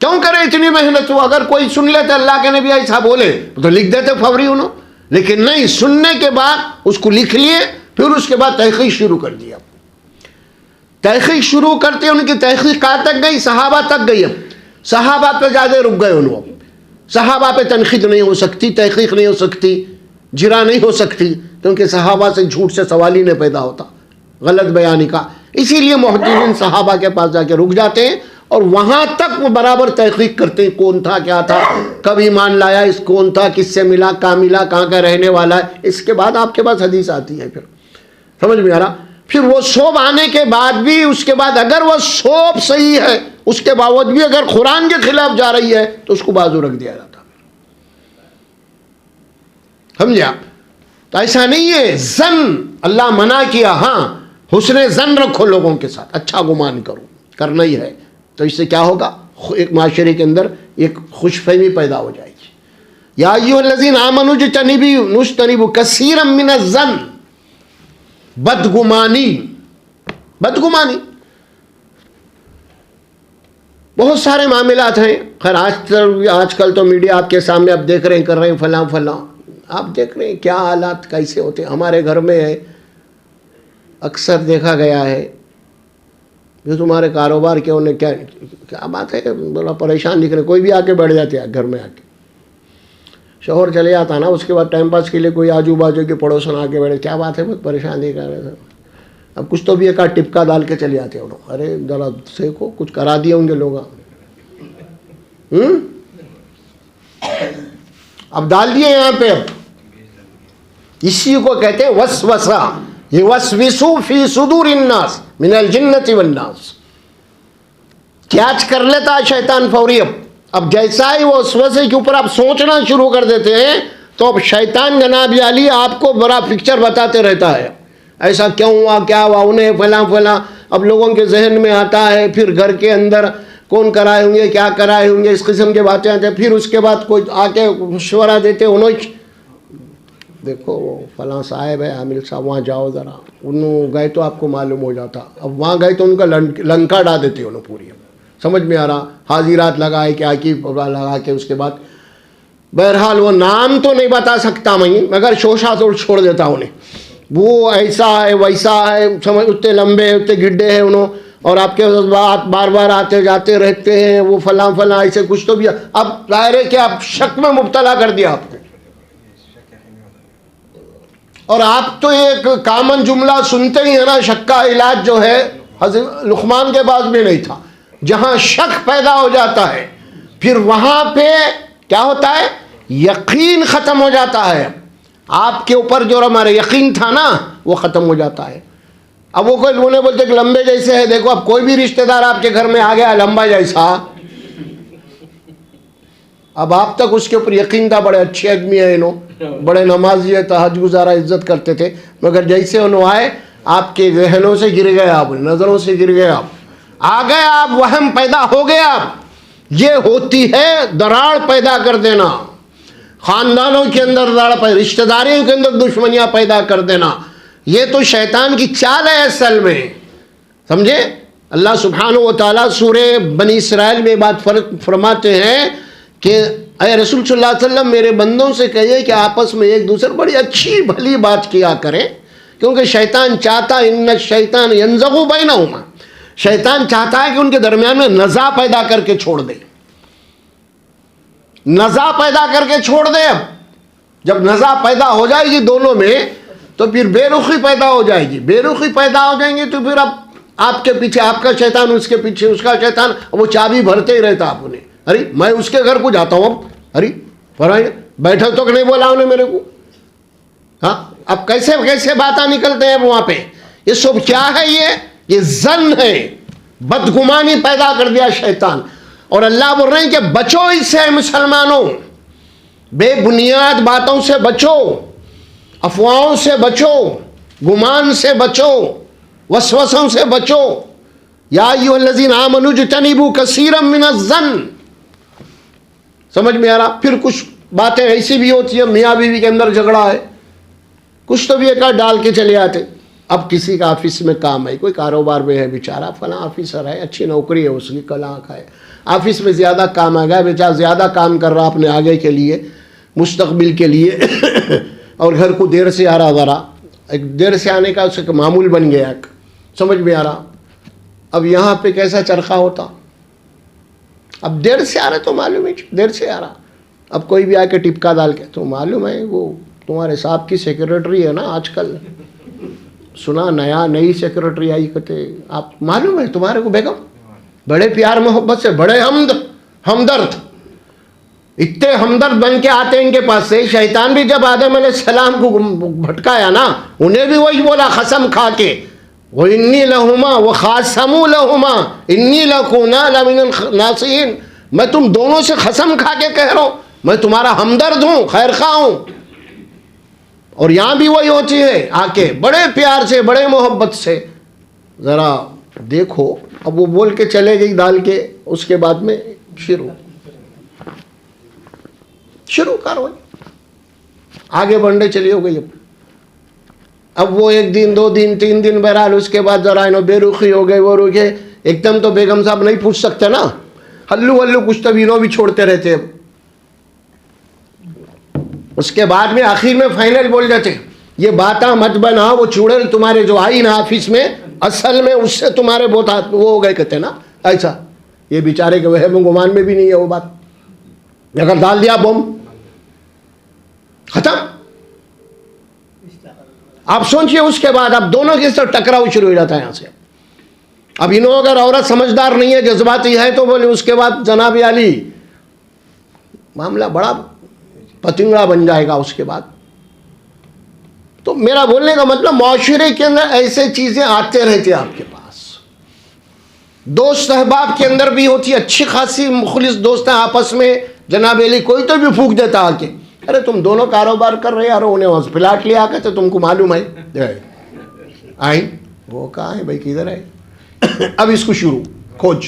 کیوں کرے اتنی محنت؟ ہو اگر کوئی سن لیتے اللہ کے نبی ایسا بولے تو لکھ دیتے فوری انہوں، لیکن نہیں، سننے کے بعد اس کو لکھ لیے، پھر اس کے بعد تحقیق شروع کر دیا۔ تحقیق شروع کرتے ان کی تحقیق کہاں تک گئی؟ صحابہ تک گئی۔ اب صحابہ پہ زیادہ رک گئے انہوں، صحابہ پہ تنقید نہیں ہو سکتی، تحقیق نہیں ہو سکتی، جرا نہیں ہو سکتی، کیونکہ صحابہ سے جھوٹ سے سوال ہی نہیں پیدا ہوتا، غلط بیانی کا۔ اسی لیے محدثین صحابہ کے پاس جا کے رک جاتے ہیں اور وہاں تک وہ برابر تحقیق کرتے ہیں، کون تھا، کیا تھا، کب ایمان لایا، اس کون تھا، کس سے ملا، کہاں ملا، کہاں کا رہنے والا ہے۔ اس کے بعد آپ کے پاس حدیث آتی ہے، پھر سمجھ میں آ رہا؟ پھر وہ سوب آنے کے بعد بھی، اس کے بعد اگر وہ سوب صحیح ہے، اس کے باوجود بھی اگر قرآن کے خلاف جا رہی ہے تو اس کو بازو رکھ دیا جاتا۔ سمجھے آپ؟ تو ایسا نہیں ہے، زن اللہ منع کیا، ہاں حسن زن رکھو لوگوں کے ساتھ، اچھا گمان کرو، کرنا ہی ہے۔ تو اس سے کیا ہوگا؟ ایک معاشرے کے اندر ایک خوش فہمی پیدا ہو جائے گی۔ یا ایھا الذین آمنوا اجتنبوا کثیرا من الظن، بدگمانی، بدگمانی بہت سارے معاملات ہیں۔ خیر آج کل تو میڈیا آپ کے سامنے آپ دیکھ رہے ہیں، کر رہے ہیں فلاں فلاں، آپ دیکھ رہے ہیں کیا حالات کیسے ہوتے ہیں۔ ہمارے گھر میں ہے، اکثر دیکھا گیا ہے، جو تمہارے کاروبار کے انہیں کیا بات ہے، بڑا پریشان دکھ رہے، کوئی بھی آ کے بیٹھ جاتے ہیں گھر میں، آ کے شوہر چلے جاتا نا، اس کے بعد ٹائم پاس کے لیے کوئی آجو باجو کے پڑوسن آ کے بیٹھے، کیا بات ہے، بہت پریشان دکھ رہے تھے۔ اب کچھ تو بھی ایک آدھ ٹپکا ڈال کے چلے جاتے ہیں انہوں، ارے ذرا سیکھو، کچھ کرا دیے ہوں گے لوگ، اب ڈال دیے یہاں پہ۔ اب اسی کو کہتے ہیں وسوسہ، یوسوسو فی صدور الناس من الجنۃ والناس، کیچ کر لیتا ہے شیطان فوری۔ اب جیسا ہی وہ وسوسے کے اوپر آپ سوچنا شروع کر دیتے ہیں تو اب شیطان جناب علی آپ کو بڑا پکچر بتاتے رہتا ہے، ایسا کیوں ہوا، کیا ہوا، انہیں فلاں فلاں۔ اب لوگوں کے ذہن میں آتا ہے، پھر گھر کے اندر کون کرائے ہوں گے، کیا کرائے ہوں گے، اس قسم کے باتیں آتے ہیں۔ پھر اس کے بعد کوئی آ کے مشورہ دیتے، انہوں دیکھو فلاں صاحب ہے، عامل صاحب، وہاں جاؤ ذرا، انہوں گئے تو آپ کو معلوم ہو جاتا۔ اب وہاں گئے تو ان کا لنکا ڈال دیتے انہوں پوری، سمجھ میں آ رہا، حاضرات لگائے کہ آکی لگا کے اس کے بعد بہرحال وہ نام تو نہیں بتا سکتا میں، مگر شوشا تو چھوڑ دیتا انہیں، وہ ایسا ہے ویسا ہے، سمجھ، اتنے لمبے اتنے گڈے ہیں انہوں، اور آپ کے بات بار بار آتے جاتے رہتے ہیں، وہ فلاں فلاں ایسے کچھ تو بھی۔ اب ظاہر ہے کہ آپ شک میں مبتلا کر دیا آپ کو، اور آپ تو ایک کامن جملہ سنتے ہی ہیں نا، شک کا علاج جو ہے حضرت لقمان کے پاس بھی نہیں تھا۔ جہاں شک پیدا ہو جاتا ہے پھر وہاں پہ کیا ہوتا ہے؟ یقین ختم ہو جاتا ہے۔ آپ کے اوپر جو ہمارا یقین تھا نا وہ ختم ہو جاتا ہے۔ اب وہ کوئی انہیں بولتے کہ لمبے جیسے ہے، دیکھو اب کوئی بھی رشتہ دار آپ کے گھر میں آ گیا لمبا جیسا، اب آپ تک اس کے اوپر یقین تھا، بڑے اچھے آدمی ہیں انہوں، بڑے نمازی ہے، تہجد گزارا، عزت کرتے تھے، مگر جیسے انہوں آئے آپ کے ذہنوں سے گر گئے، آپ نظروں سے گر گئے، آپ آ گئے، آپ وہم پیدا ہو گیا۔ آپ یہ ہوتی ہے دراڑ پیدا کر دینا، خاندانوں کے اندر دراڑ پیدا، رشتہ داریوں کے اندر دشمنیاں پیدا کر دینا، یہ تو شیطان کی چال ہے اصل میں، سمجھے؟ اللہ سبحانہ و تعالیٰ سورہ بنی اسرائیل میں بات فرماتے ہیں کہ اے رسول صلی اللہ علیہ وسلم میرے بندوں سے کہیے کہ آپس میں ایک دوسرے بڑی اچھی بھلی بات کیا کریں، کیونکہ شیطان چاہتا ہے، ان الشیطان ینزغ بینہما، شیطان چاہتا ہے کہ ان کے درمیان میں نزاع پیدا کر کے چھوڑ دے، نزاع پیدا کر کے چھوڑ دے۔ اب جب نزاع پیدا ہو جائے گی دونوں میں تو پھر بے رخی پیدا ہو جائے گی، بے رخی پیدا ہو جائیں گے تو پھر اب آپ کے پیچھے آپ کا شیطان، اس کے پیچھے اس کا شیطان، وہ چابی بھرتے ہی رہتا آپ انہیں، ارے میں اس کے گھر کو جاتا ہوں، ارے بیٹھا تو نہیں بولا انہیں میرے کو، ہاں اب کیسے کیسے باتیں نکلتے ہیں وہاں پہ۔ یہ سب کیا ہے؟ یہ ظن ہے، بدگمانی پیدا کر دیا شیطان، اور اللہ بول رہے ہیں کہ بچو اس سے مسلمانوں، بے بنیاد باتوں سے بچو، افواہوں سے بچو، گمان سے بچو، وسوسوں سے بچو۔ یا ایھا الذین آمنوا اجتنبوا کثیرا من الظن، سمجھ میں آ رہا؟ پھر کچھ باتیں ایسی بھی ہوتی ہیں، میاں بیوی کے اندر جھگڑا ہے، کچھ تو بھی ایک ڈال کے چلے آتے، اب کسی کا آفس میں کام ہے، کوئی کاروبار میں ہے بیچارہ، فلاں آفیسر ہے، اچھی نوکری ہے اس کی، کلاں ہے، آفس میں زیادہ کام آ گیا، بیچارہ زیادہ کام کر رہا اپنے آگے کے لیے، مستقبل کے لیے اور گھر کو دیر سے آ رہا، ذرا ایک دیر سے آنے کا اس کا معمول بن گیا، سمجھ میں آ رہا۔ اب یہاں پہ کیسا چرخا ہوتا، اب دیر سے آ رہا تو معلوم ہے دیر سے آ رہا، اب کوئی بھی آ کے ٹپکا ڈال کے تو معلوم ہے وہ تمہارے صاحب کی سیکریٹری ہے نا، آج کل سنا نئی سیکریٹری آئی، کہتے آپ معلوم ہے تمہارے کو بیگم بڑے پیار محبت سے، بڑے ہمدرد، اتنے ہمدرد بن کے آتے ہیں ان کے پاس سے۔ شیطان بھی جب آدم علیہ السلام کو بھٹکایا نا، انہیں بھی وہی بولا قسم کھا کے، وَإِنِّي لَهُمَا وَخَاسَمُوا لَهُمَا إِنِّي لَكُونَا لَمِنَ النَّاصِحِينَ، میں تم دونوں سے قسم کھا کے کہہ رہا ہوں، میں تمہارا ہمدرد ہوں، خیر خواہ ہوں۔ اور یہاں بھی وہی ہوتی ہے، آ کے بڑے پیار سے، بڑے محبت سے، ذرا دیکھو، اب وہ بول کے چلے گئی ڈال کے، اس کے بعد میں شروع کرو، آگے بڑھنے چلی ہو گئی۔ اب وہ ایک دن، 2 دن، 3 دن، بہرحال اس کے بعد ذرا بے رخی ہو گئے، وہ رکے، ایک دم تو بیگم صاحب نہیں پوچھ سکتے نا، ہلو کچھ تو انہوں بھی چھوڑتے رہتے۔ اس کے بعد میں آخر میں فائنل بول جاتے، یہ باتاں مت بنا، وہ چوڑیل تمہارے جو آئی نا آفس میں، اصل میں اس سے تمہارے بہت وہ ہو گئے، کہتے نا ایسا، یہ بیچارے کے وہم و گمان میں بھی نہیں ہے وہ بات، اگر ڈال دیا بم ختم۔ آپ سوچئے اس کے بعد اب دونوں کے ساتھ ٹکراؤ شروع ہو جاتا ہے یہاں سے۔ اب انہوں اگر عورت سمجھدار نہیں ہے، جذباتی ہے، تو بولے اس کے بعد جناب علی معاملہ بڑا پتنگڑا بن جائے گا اس کے بعد۔ تو میرا بولنے کا مطلب معاشرے کے اندر ایسے چیزیں آتے رہتے آپ کے پاس، دوست احباب کے اندر بھی ہوتی، اچھی خاصی مخلص دوست ہیں آپس میں، جناب علی کوئی تو بھی پھونک دیتا آ کے، ارے تم دونوں کاروبار کر رہے یار، انہیں پلاٹ لیا کے تو تم کو معلوم ہے آئی، وہ کہاں ہے بھائی، کدھر ہے؟ اب اس کو شروع کھوج،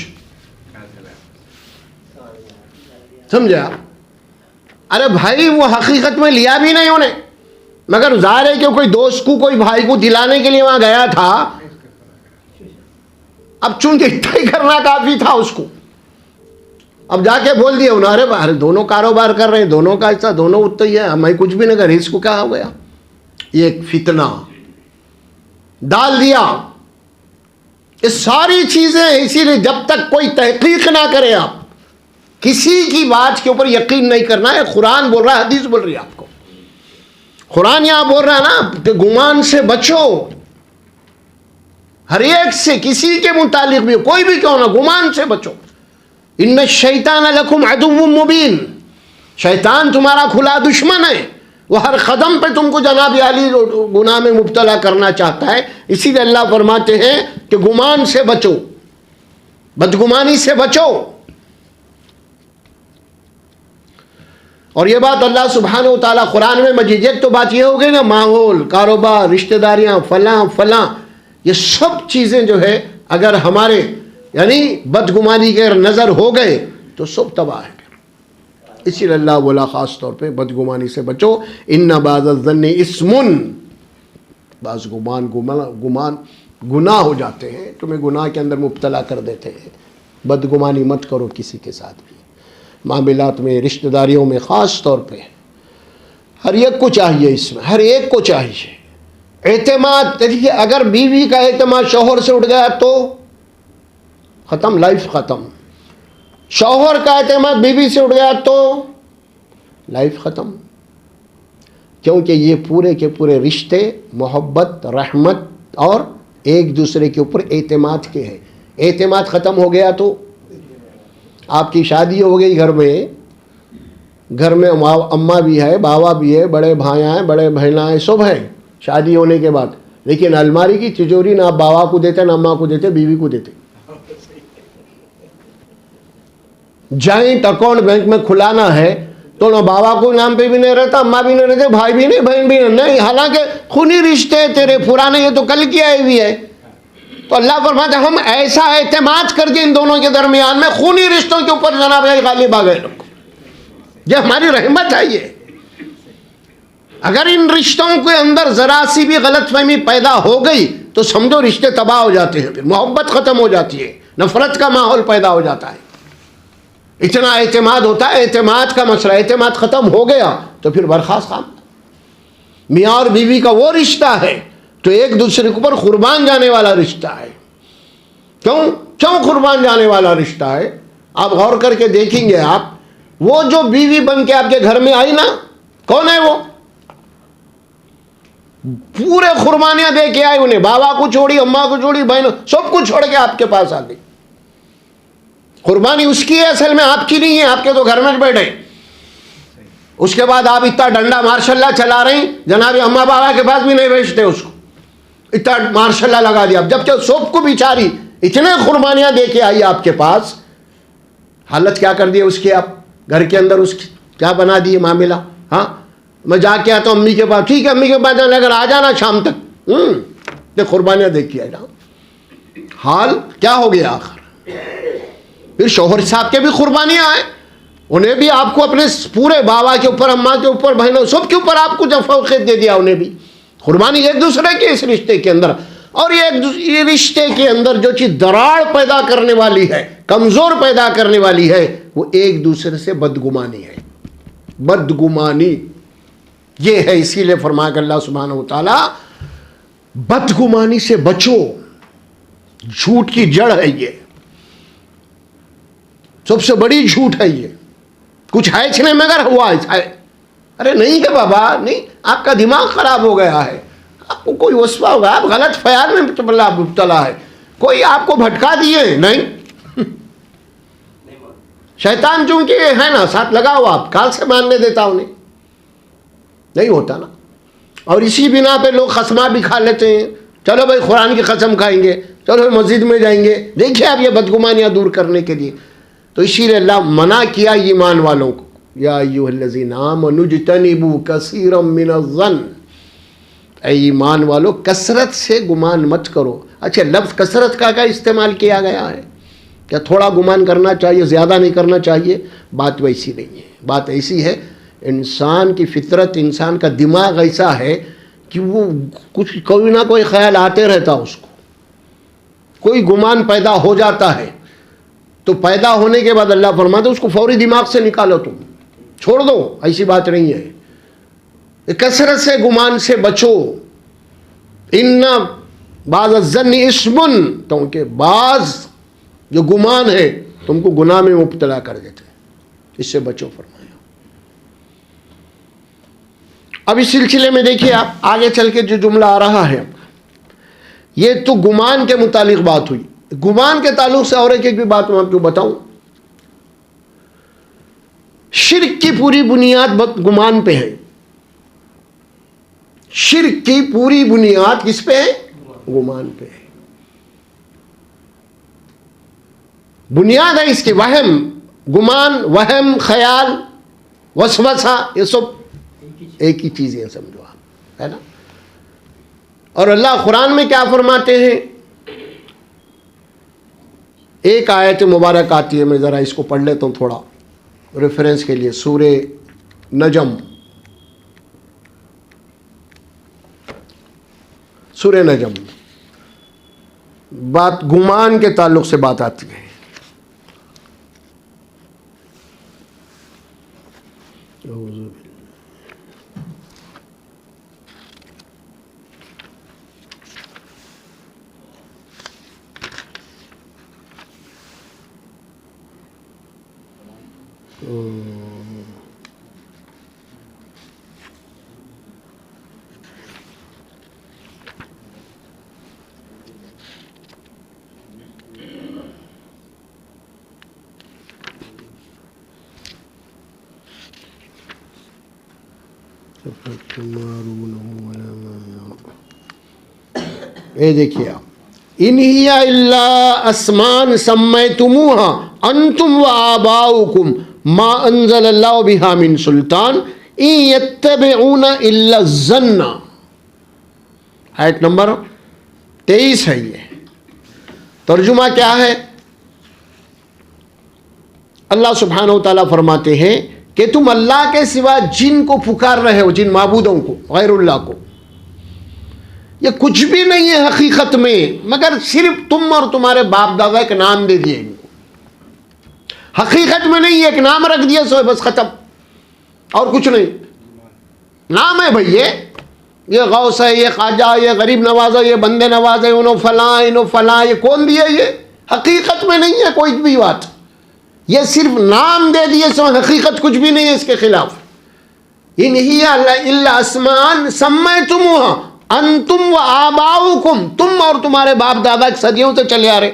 سمجھا؟ ارے بھائی وہ حقیقت میں لیا بھی نہیں انہیں، مگر ظاہر ہے کہ کوئی دوست کو، کوئی بھائی کو دلانے کے لیے وہاں گیا تھا، اب چونکہ اتنا ہی کرنا کافی تھا اس کو، اب جا کے بول دیا انہوں نے، ارے دونوں کاروبار کر رہے ہیں، دونوں کا حصہ، دونوں اتنا ہی ہے، میں کچھ بھی نہیں کر، اس کو کیا ہو گیا؟ یہ ایک فتنہ ڈال دیا۔ یہ ساری چیزیں اسی لیے جب تک کوئی تحقیق نہ کرے، آپ کسی کی بات کے اوپر یقین نہیں کرنا ہے۔ قرآن بول رہا ہے، حدیث بول رہی ہے آپ کو، قرآن یہاں بول رہا ہے نا کہ گمان سے بچو، ہر ایک سے، کسی کے متعلق بھی، کوئی بھی کیوں نہ، گمان سے بچو۔ ان الشیطان لکم عدو مبین، شیطان تمہارا کھلا دشمن ہے، وہ ہر قدم پہ تم کو جناب علی گناہ میں مبتلا کرنا چاہتا ہے۔ اسی لیے اللہ فرماتے ہیں کہ گمان سے بچو، بدگمانی سے بچو۔ اور یہ بات اللہ سبحانہ و تعالیٰ قرآن میں مجید، ایک تو بات یہ ہو گئی نا، ماحول، کاروبار، رشتہ داریاں، فلاں، یہ سب چیزیں جو ہے اگر ہمارے یعنی بدگمانی کے نظر ہو گئے تو سب تباہ ہے۔ اسی لیے اللہ بولا خاص طور پہ بدگمانی سے بچو، ان بعض الظن اسم، بعض گمان گناہ ہو جاتے ہیں، تمہیں گناہ کے اندر مبتلا کر دیتے ہیں۔ بدگمانی مت کرو کسی کے ساتھ بھی، معاملات میں، رشتہ داریوں میں، خاص طور پہ ہر ایک کو چاہیے، اس میں ہر ایک کو چاہیے اعتماد۔ دیکھیے اگر بیوی کا اعتماد شوہر سے اٹھ گیا تو ختم، لائف ختم۔ شوہر کا اعتماد بیوی سے اٹھ گیا تو لائف ختم، کیونکہ یہ پورے کے پورے رشتے محبت، رحمت اور ایک دوسرے کے اوپر اعتماد کے ہیں۔ اعتماد ختم ہو گیا تو آپ کی شادی ہو گئی، گھر میں اماں بھی ہے، باوا بھی ہے، بڑے بھائی ہیں، بڑے بہنیں ہیں، سب ہیں شادی ہونے کے بعد، لیکن الماری کی تجوری نہ باوا کو دیتے، نہ اماں کو دیتے، بیوی کو دیتے۔ جوائنٹ اکاؤنٹ بینک میں کھلانا ہے تو نہ باوا کو نام پہ بھی نہیں رہتا، اماں بھی نہیں رہتے، بھائی بھی نہیں، بہن بھی نہیں، حالانکہ خونی رشتے تیرے پرانے، یہ تو کل کی آئی ہوئی ہے۔ تو اللہ فرماتا ہے ہم ایسا اعتماد کر کے ان دونوں کے درمیان میں خونی رشتوں کے اوپر جناب غالب آ گئے لوگ، یہ ہماری رحمت ہے۔ یہ اگر ان رشتوں کے اندر ذرا سی بھی غلط فہمی پیدا ہو گئی تو سمجھو رشتے تباہ ہو جاتے ہیں، پھر محبت ختم ہو جاتی ہے، نفرت کا ماحول پیدا ہو جاتا ہے۔ اتنا اعتماد ہوتا ہے، اعتماد کا مسئلہ، اعتماد ختم ہو گیا تو پھر برخاست خام۔ میاں اور بیوی کا وہ رشتہ ہے تو ایک دوسرے کے اوپر قربان جانے والا رشتہ ہے۔ کیوں قربان جانے والا رشتہ ہے؟ آپ غور کر کے دیکھیں گے، آپ وہ جو بیوی بن کے آپ کے گھر میں آئی نا، کون ہے وہ؟ پورے قربانیاں دے کے آئی، انہیں بابا کو چھوڑی، اماں کو چھوڑی، بہنوں سب کو چھوڑ کے آپ کے پاس آ گئی۔ قربانی اس کی ہے، اصل میں آپ کی نہیں ہے، آپ کے تو گھر میں بیٹھے۔ اس کے بعد آپ اتنا ڈنڈا ماشاءاللہ چلا رہی، جناب اماں بابا کے پاس بھی نہیں بھیجتے اس کو، اتنا ماشاءاللہ لگا دیا، جبکہ سب کو بیچاری اتنے قربانیاں دے کے آئی آپ کے پاس، حالت کیا کر دی اس کی؟ آپ گھر کے اندر اس کی کیا بنا دی معاملہ؟ ہاں میں جا کے آتا ہوں امی کے پاس، ٹھیک ہے امی کے پاس جانے اگر آ جانا شام تک، قربانیاں دیکھ کے آئے نا، حال کیا ہو گیا آخر؟ پھر شوہر صاحب کے بھی قربانیاں آئے، انہیں بھی آپ کو اپنے پورے بابا کے اوپر، اماں کے اوپر، بہنوں سب کے اوپر آپ کو جب فوقیت دے دیا، انہیں بھی قربانی ایک دوسرے کے اس رشتے کے اندر۔ اور یہ رشتے کے اندر جو چیز دراڑ پیدا کرنے والی ہے، کمزور پیدا کرنے والی ہے، وہ ایک دوسرے سے بدگمانی ہے۔ بدگمانی یہ ہے، اسی لیے فرمایا کہ اللہ سبحانہ و تعالی بدگمانی سے بچو، جھوٹ کی جڑ ہے یہ، سب سے بڑی جھوٹ ہے یہ۔ کچھ ہے چھنے مگر ہوا ہے، ارے نہیں کہ بابا نہیں، آپ کا دماغ خراب ہو گیا ہے، آپ کو کوئی وسوسہ ہوگا، آپ غلط خیال میں مبتلا ہے، کوئی آپ کو بھٹکا دیے نہیں، شیطان چونکہ ہے نا ساتھ لگا ہوا، آپ کال سے ماننے دیتا انہیں، نہیں ہوتا نا۔ اور اسی بنا پہ لوگ قسمہ بھی کھا لیتے ہیں، چلو بھائی قرآن کی قسم کھائیں گے، چلو مسجد میں جائیں گے، دیکھیں آپ یہ بدگمانیاں دور کرنے کے لیے۔ تو اسی لیے اللہ منع کیا ایمان والوں کو، یا ایھا الذین آمنوا اجتنبوا کثیرا من الظن، اے ایمان والو کثرت سے گمان مت کرو۔ اچھا لفظ کثرت کا استعمال کیا گیا ہے، کیا تھوڑا گمان کرنا چاہیے، زیادہ نہیں کرنا چاہیے؟ بات ویسی نہیں ہے، بات ایسی ہے، انسان کی فطرت، انسان کا دماغ ایسا ہے کہ وہ کچھ کوئی نہ کوئی خیال آتے رہتا، اس کو کوئی گمان پیدا ہو جاتا ہے، تو پیدا ہونے کے بعد اللہ فرماتا ہے اس کو فوری دماغ سے نکالو، تم چھوڑ دو، ایسی بات نہیں ہے۔ کثرت سے گمان سے بچو، ان بعض الظن اسم، کیونکہ بعض جو گمان ہے تم کو گناہ میں مبتلا کر دیتے ہیں، اس سے بچو فرمایا۔ اب اس سلسلے میں دیکھیے آپ آگے چل کے جو جملہ آ رہا ہے، یہ تو گمان کے متعلق بات ہوئی، گمان کے تعلق سے اور ایک بھی بات میں آپ کو بتاؤں، شرک کی پوری بنیاد گمان پہ ہے، شرک کی پوری بنیاد کس پہ ہے؟ گمان پہ ہے، بنیاد ہے اس کی، وہم، گمان، وہم، خیال، وسوسہ، یہ سب ایک ہی چیزیں سمجھو آپ، ہے نا۔ اور اللہ قرآن میں کیا فرماتے ہیں؟ ایک آیت مبارک آتی ہے، میں ذرا اس کو پڑھ لیتا ہوں تھوڑا ریفرنس کے لیے، سورہ نجم، سورہ نجم، بات گمان کے تعلق سے بات آتی ہے۔ اے دیکھیے آپ، ان ہی الا اسمان سمیتموہا انتم وآباؤکم ما انزل اللہ بہا من سلطان ان یتبعون الا الظن، آیت نمبر 23 ہے یہ۔ ترجمہ کیا ہے؟ اللہ سبحانہ و تعالیٰ فرماتے ہیں کہ تم اللہ کے سوا جن کو پکار رہے ہو، جن معبودوں کو، غیر اللہ کو، یہ کچھ بھی نہیں ہے حقیقت میں مگر صرف تم اور تمہارے باپ دادا ایک نام دے دیے ان کو، حقیقت میں نہیں، ایک نام رکھ دیا سو بس ختم، اور کچھ نہیں، نام ہے بھائی، یہ غوث ہے، یہ خواجہ، یہ غریب نواز ہے، یہ بندے نواز ہے، انہوں فلاں، یہ کون دیا؟ یہ حقیقت میں نہیں ہے کوئی بھی بات، یہ صرف نام دے دیے سو، حقیقت کچھ بھی نہیں ہے اس کے خلاف۔ ان ہی الا اسماء سمیتموها انتم وآباؤکم، تم اور تمہارے باپ دادا صدیوں سے چلے آ رہے،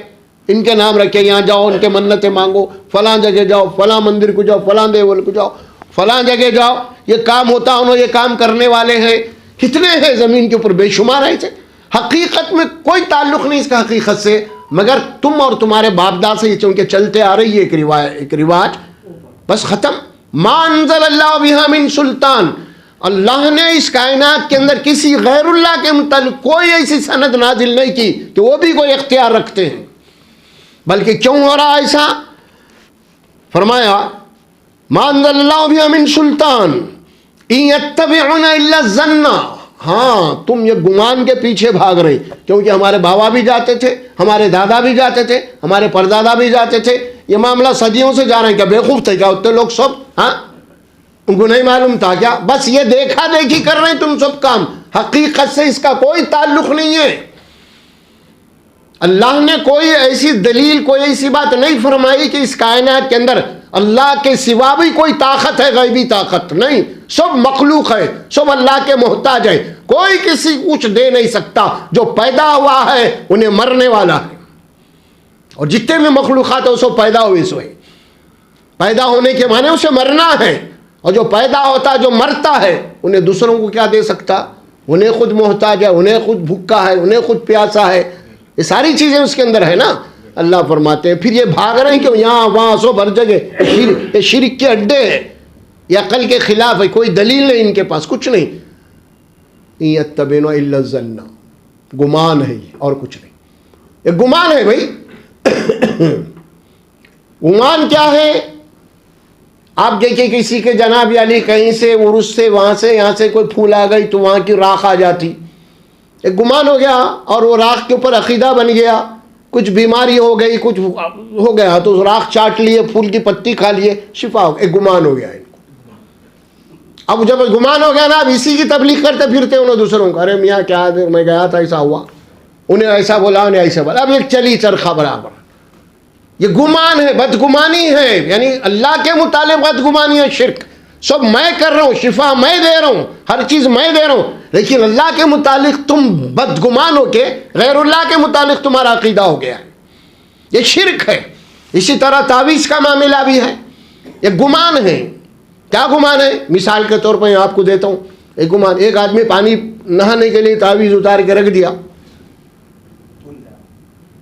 ان کے نام رکھے، یہاں جاؤ ان کے منتیں مانگو، فلاں جگہ جاؤ، فلاں مندر کو جاؤ، فلاں دیول کو جاؤ، فلاں جگہ جاؤ، یہ کام ہوتا انہوں، یہ کام کرنے والے ہیں، کتنے ہیں زمین کے اوپر، بے شمار ہے اسے، حقیقت میں کوئی تعلق نہیں اس کا حقیقت سے، مگر تم اور تمہارے باپ دادا سے یہ چونکہ چلتے آ رہی ہے ایک رواج، بس ختم۔ ما انزل اللہ بہا من سلطان، اللہ نے اس کائنات کے اندر کسی غیر اللہ کے متعلق کوئی ایسی سند نازل نہیں کی کہ وہ بھی کوئی اختیار رکھتے ہیں، بلکہ کیوں ہو رہا ایسا؟ فرمایا ما انزل اللہ بہا من سلطان ان یتبعون الا الظن، ہاں تم یہ گمان کے پیچھے بھاگ رہے، کیونکہ ہمارے بابا بھی جاتے تھے، ہمارے دادا بھی جاتے تھے، ہمارے پردادا بھی جاتے تھے، یہ معاملہ صدیوں سے جا رہے ہیں، کیا بیوقوف تھے کیا اتنے لوگ سب؟ ہاں ان کو نہیں معلوم تھا کیا؟ بس یہ دیکھا دیکھی کر رہے ہیں تم سب کام، حقیقت سے اس کا کوئی تعلق نہیں ہے۔ اللہ نے کوئی ایسی دلیل، کوئی ایسی بات نہیں فرمائی کہ اس کائنات کے اندر اللہ کے سوا بھی کوئی طاقت ہے، غیبی طاقت نہیں، سب مخلوق ہے، سب اللہ کے محتاج ہے، کوئی کسی کچھ دے نہیں سکتا، جو پیدا ہوا ہے انہیں مرنے والا ہے، اور جتنے بھی مخلوقات ہیں وہ سب پیدا ہوئے سو ہے، پیدا ہونے کے معنی اسے مرنا ہے، اور جو پیدا ہوتا جو مرتا ہے انہیں دوسروں کو کیا دے سکتا؟ انہیں خود محتاج ہے، انہیں خود بھوکا ہے، انہیں خود پیاسا ہے، یہ ساری چیزیں اس کے اندر ہے نا۔ اللہ فرماتے ہیں پھر یہ بھاگ رہے ہیں کہ یہاں وہاں سب ہر جگہ، یہ شرک کے اڈے ہیں، یہ عقل کے خلاف ہے، کوئی دلیل نہیں ان کے پاس، کچھ نہیں، ان یتبعون الا الظن، گمان ہے یہ اور کچھ نہیں، یہ گمان ہے بھائی۔ گمان کیا ہے؟ آپ دیکھیں کسی کے جناب علی کہیں سے عرس سے وہاں سے یہاں سے کوئی پھول آ گئی تو وہاں کی راکھ آ جاتی، ایک گمان ہو گیا، اور وہ راکھ کے اوپر عقیدہ بن گیا، کچھ بیماری ہو گئی، کچھ ہو گیا تو راکھ چاٹ لیے، پھول کی پتی کھا لیے، شفا ہو گیا، ایک گمان ہو گیا ان کو۔ اب جب گمان ہو گیا نا، اب اسی کی تبلیغ کرتے پھرتے انہوں دوسروں کو، ارے میاں کیا میں گیا تھا ایسا ہوا، انہیں ایسا بولا، انہیں ایسا بولا، اب ایک چلی چرخا برابر، یہ گمان ہے، بدگمانی ہے، یعنی اللہ کے متعلق بدگمانی ہے، شرک، سب میں کر رہا ہوں، شفا میں دے رہا ہوں، ہر چیز میں دے رہا ہوں، لیکن اللہ کے متعلق تم بدگمان ہو کے غیر اللہ کے متعلق تمہارا عقیدہ ہو گیا ہے، یہ شرک ہے۔ اسی طرح تعویذ کا معاملہ بھی ہے، یہ گمان ہے۔ کیا گمان ہے؟ مثال کے طور پر آپ کو دیتا ہوں ایک گمان، ایک آدمی پانی نہانے کے لیے تعویذ اتار کے رکھ دیا،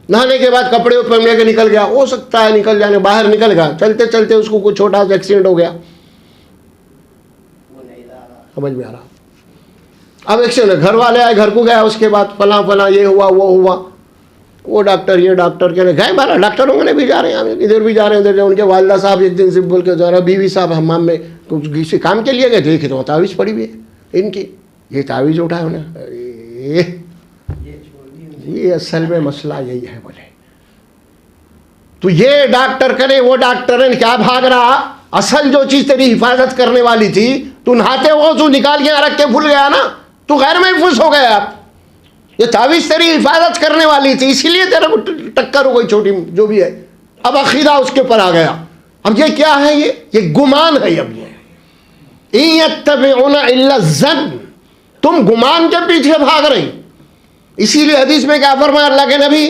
نہانے کے بعد کپڑے اوپر لے کے نکل گیا، ہو سکتا ہے نکل جانے، باہر نکل گیا، چلتے چلتے اس کو کوئی چھوٹا سا ایکسیڈنٹ ہو گیا، سمجھ میں آ رہا؟ اب ایکسیڈنٹ، گھر والے آئے، گھر کو گیا، اس کے بعد فلاں فلاں یہ ہوا وہ ہوا، وہ ڈاکٹر یہ ڈاکٹر کہہ رہے گئے، بارہ ڈاکٹروں نے بھی جا رہے ہیں، ادھر بھی جا رہے ہیں ادھر، ان کے والدہ صاحب ایک دن سے بول کے جا رہا، بیوی صاحب حمام میں کسی کام کے لیے گئے، دیکھے تو تعویذ پڑی ہوئی ہے ان کی، یہ تعویذ اٹھایا انہیں، یہ اصل میں مسئلہ یہی ہے بولے، تو یہ ڈاکٹر کرے وہ ڈاکٹر کیا بھاگ رہا، اصل جو چیز تیری حفاظت کرنے والی تھی، تو نہاتے ہو تو نکال کے رکھ کے بھول گیا نا، تو غیر محفوظ ہو گیا، یہ تعویذ تیری حفاظت کرنے والی تھی، اسی لیے تیرے کو ٹکر ہو گئی چھوٹی جو بھی ہے، اب عقیدہ اس کے پر آ گیا، اب یہ کیا ہے؟ یہ گمان ہے، اب یہ ان یتبعون الا الظن، تم گمان کے پیچھے بھاگ رہے، اسی لیے حدیث میں کیا فرمایا اللہ کے نبی،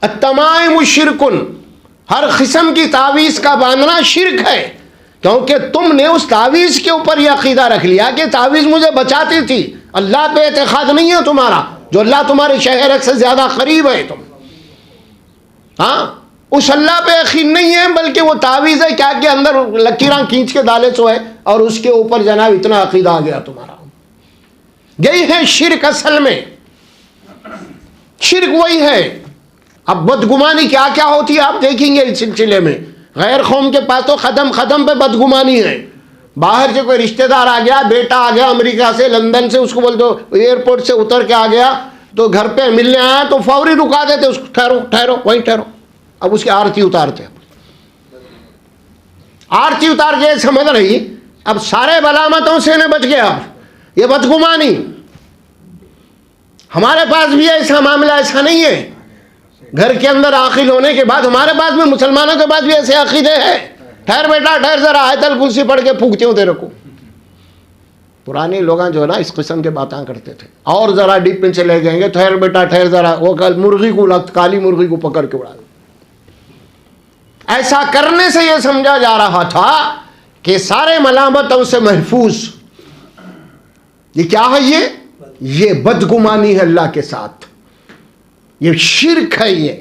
التمائم شرک، ہر قسم کی تعویذ کا باندھنا شرک ہے، کیونکہ تم نے اس تعویذ کے اوپر یہ عقیدہ رکھ لیا کہ تعویذ مجھے بچاتی تھی، اللہ پہ اعتقاد نہیں ہے تمہارا، جو اللہ تمہارے شہر سے زیادہ قریب ہے تم، ہاں اس اللہ پہ یقین نہیں ہے، بلکہ وہ تعویذ ہے کیا کہ اندر لکیراں کھینچ کے ڈالے سو ہے، اور اس کے اوپر جناب اتنا عقیدہ آ گیا تمہارا، یہی ہے شرک اصل میں، شرک وہی ہے۔ اب بدگمانی کیا کیا ہوتی ہے آپ دیکھیں گے اس سلسلے میں، غیر قوم کے پاس تو قدم قدم پہ بدگمانی ہے، باہر سے کوئی رشتہ دار آ گیا, بیٹا آ گیا امریکہ سے, لندن سے, اس کو بول دو ایئرپورٹ سے اتر کے آ گیا تو گھر پہ ملنے آیا تو فوری رکا دیتے اس کو, ٹھہرو ٹھہرو وہیں ٹھہرو. اب اس کی آرتی اتارتے, آرتی اتار کے سمجھ رہی, اب سارے بلامتوں سے نہ بچ گیا. یہ بدگمانی. ہمارے پاس بھی ایسا معاملہ ایسا نہیں ہے. گھر کے اندر داخل ہونے کے بعد ہمارے پاس بھی, مسلمانوں کے پاس بھی ایسے عقیدے ہیں. ٹھہر بیٹا ٹھہر, ذرا آیت الکرسی پڑھ کے پھونکتے ہوں تیرے کو. پرانے لوگ جو ہے نا اس قسم کے باتیں کرتے تھے. اور ذرا ڈیپ میں چلے جائیں گے, ٹھہر بیٹا ٹھہر ذرا, وہ مرغی کو کالی مرغی کو پکڑ کے اڑا دو. ایسا کرنے سے یہ سمجھا جا رہا تھا کہ سارے ملامتوں سے محفوظ. یہ کیا ہے؟ یہ بدگمانی ہے اللہ کے ساتھ, یہ شرک ہے. یہ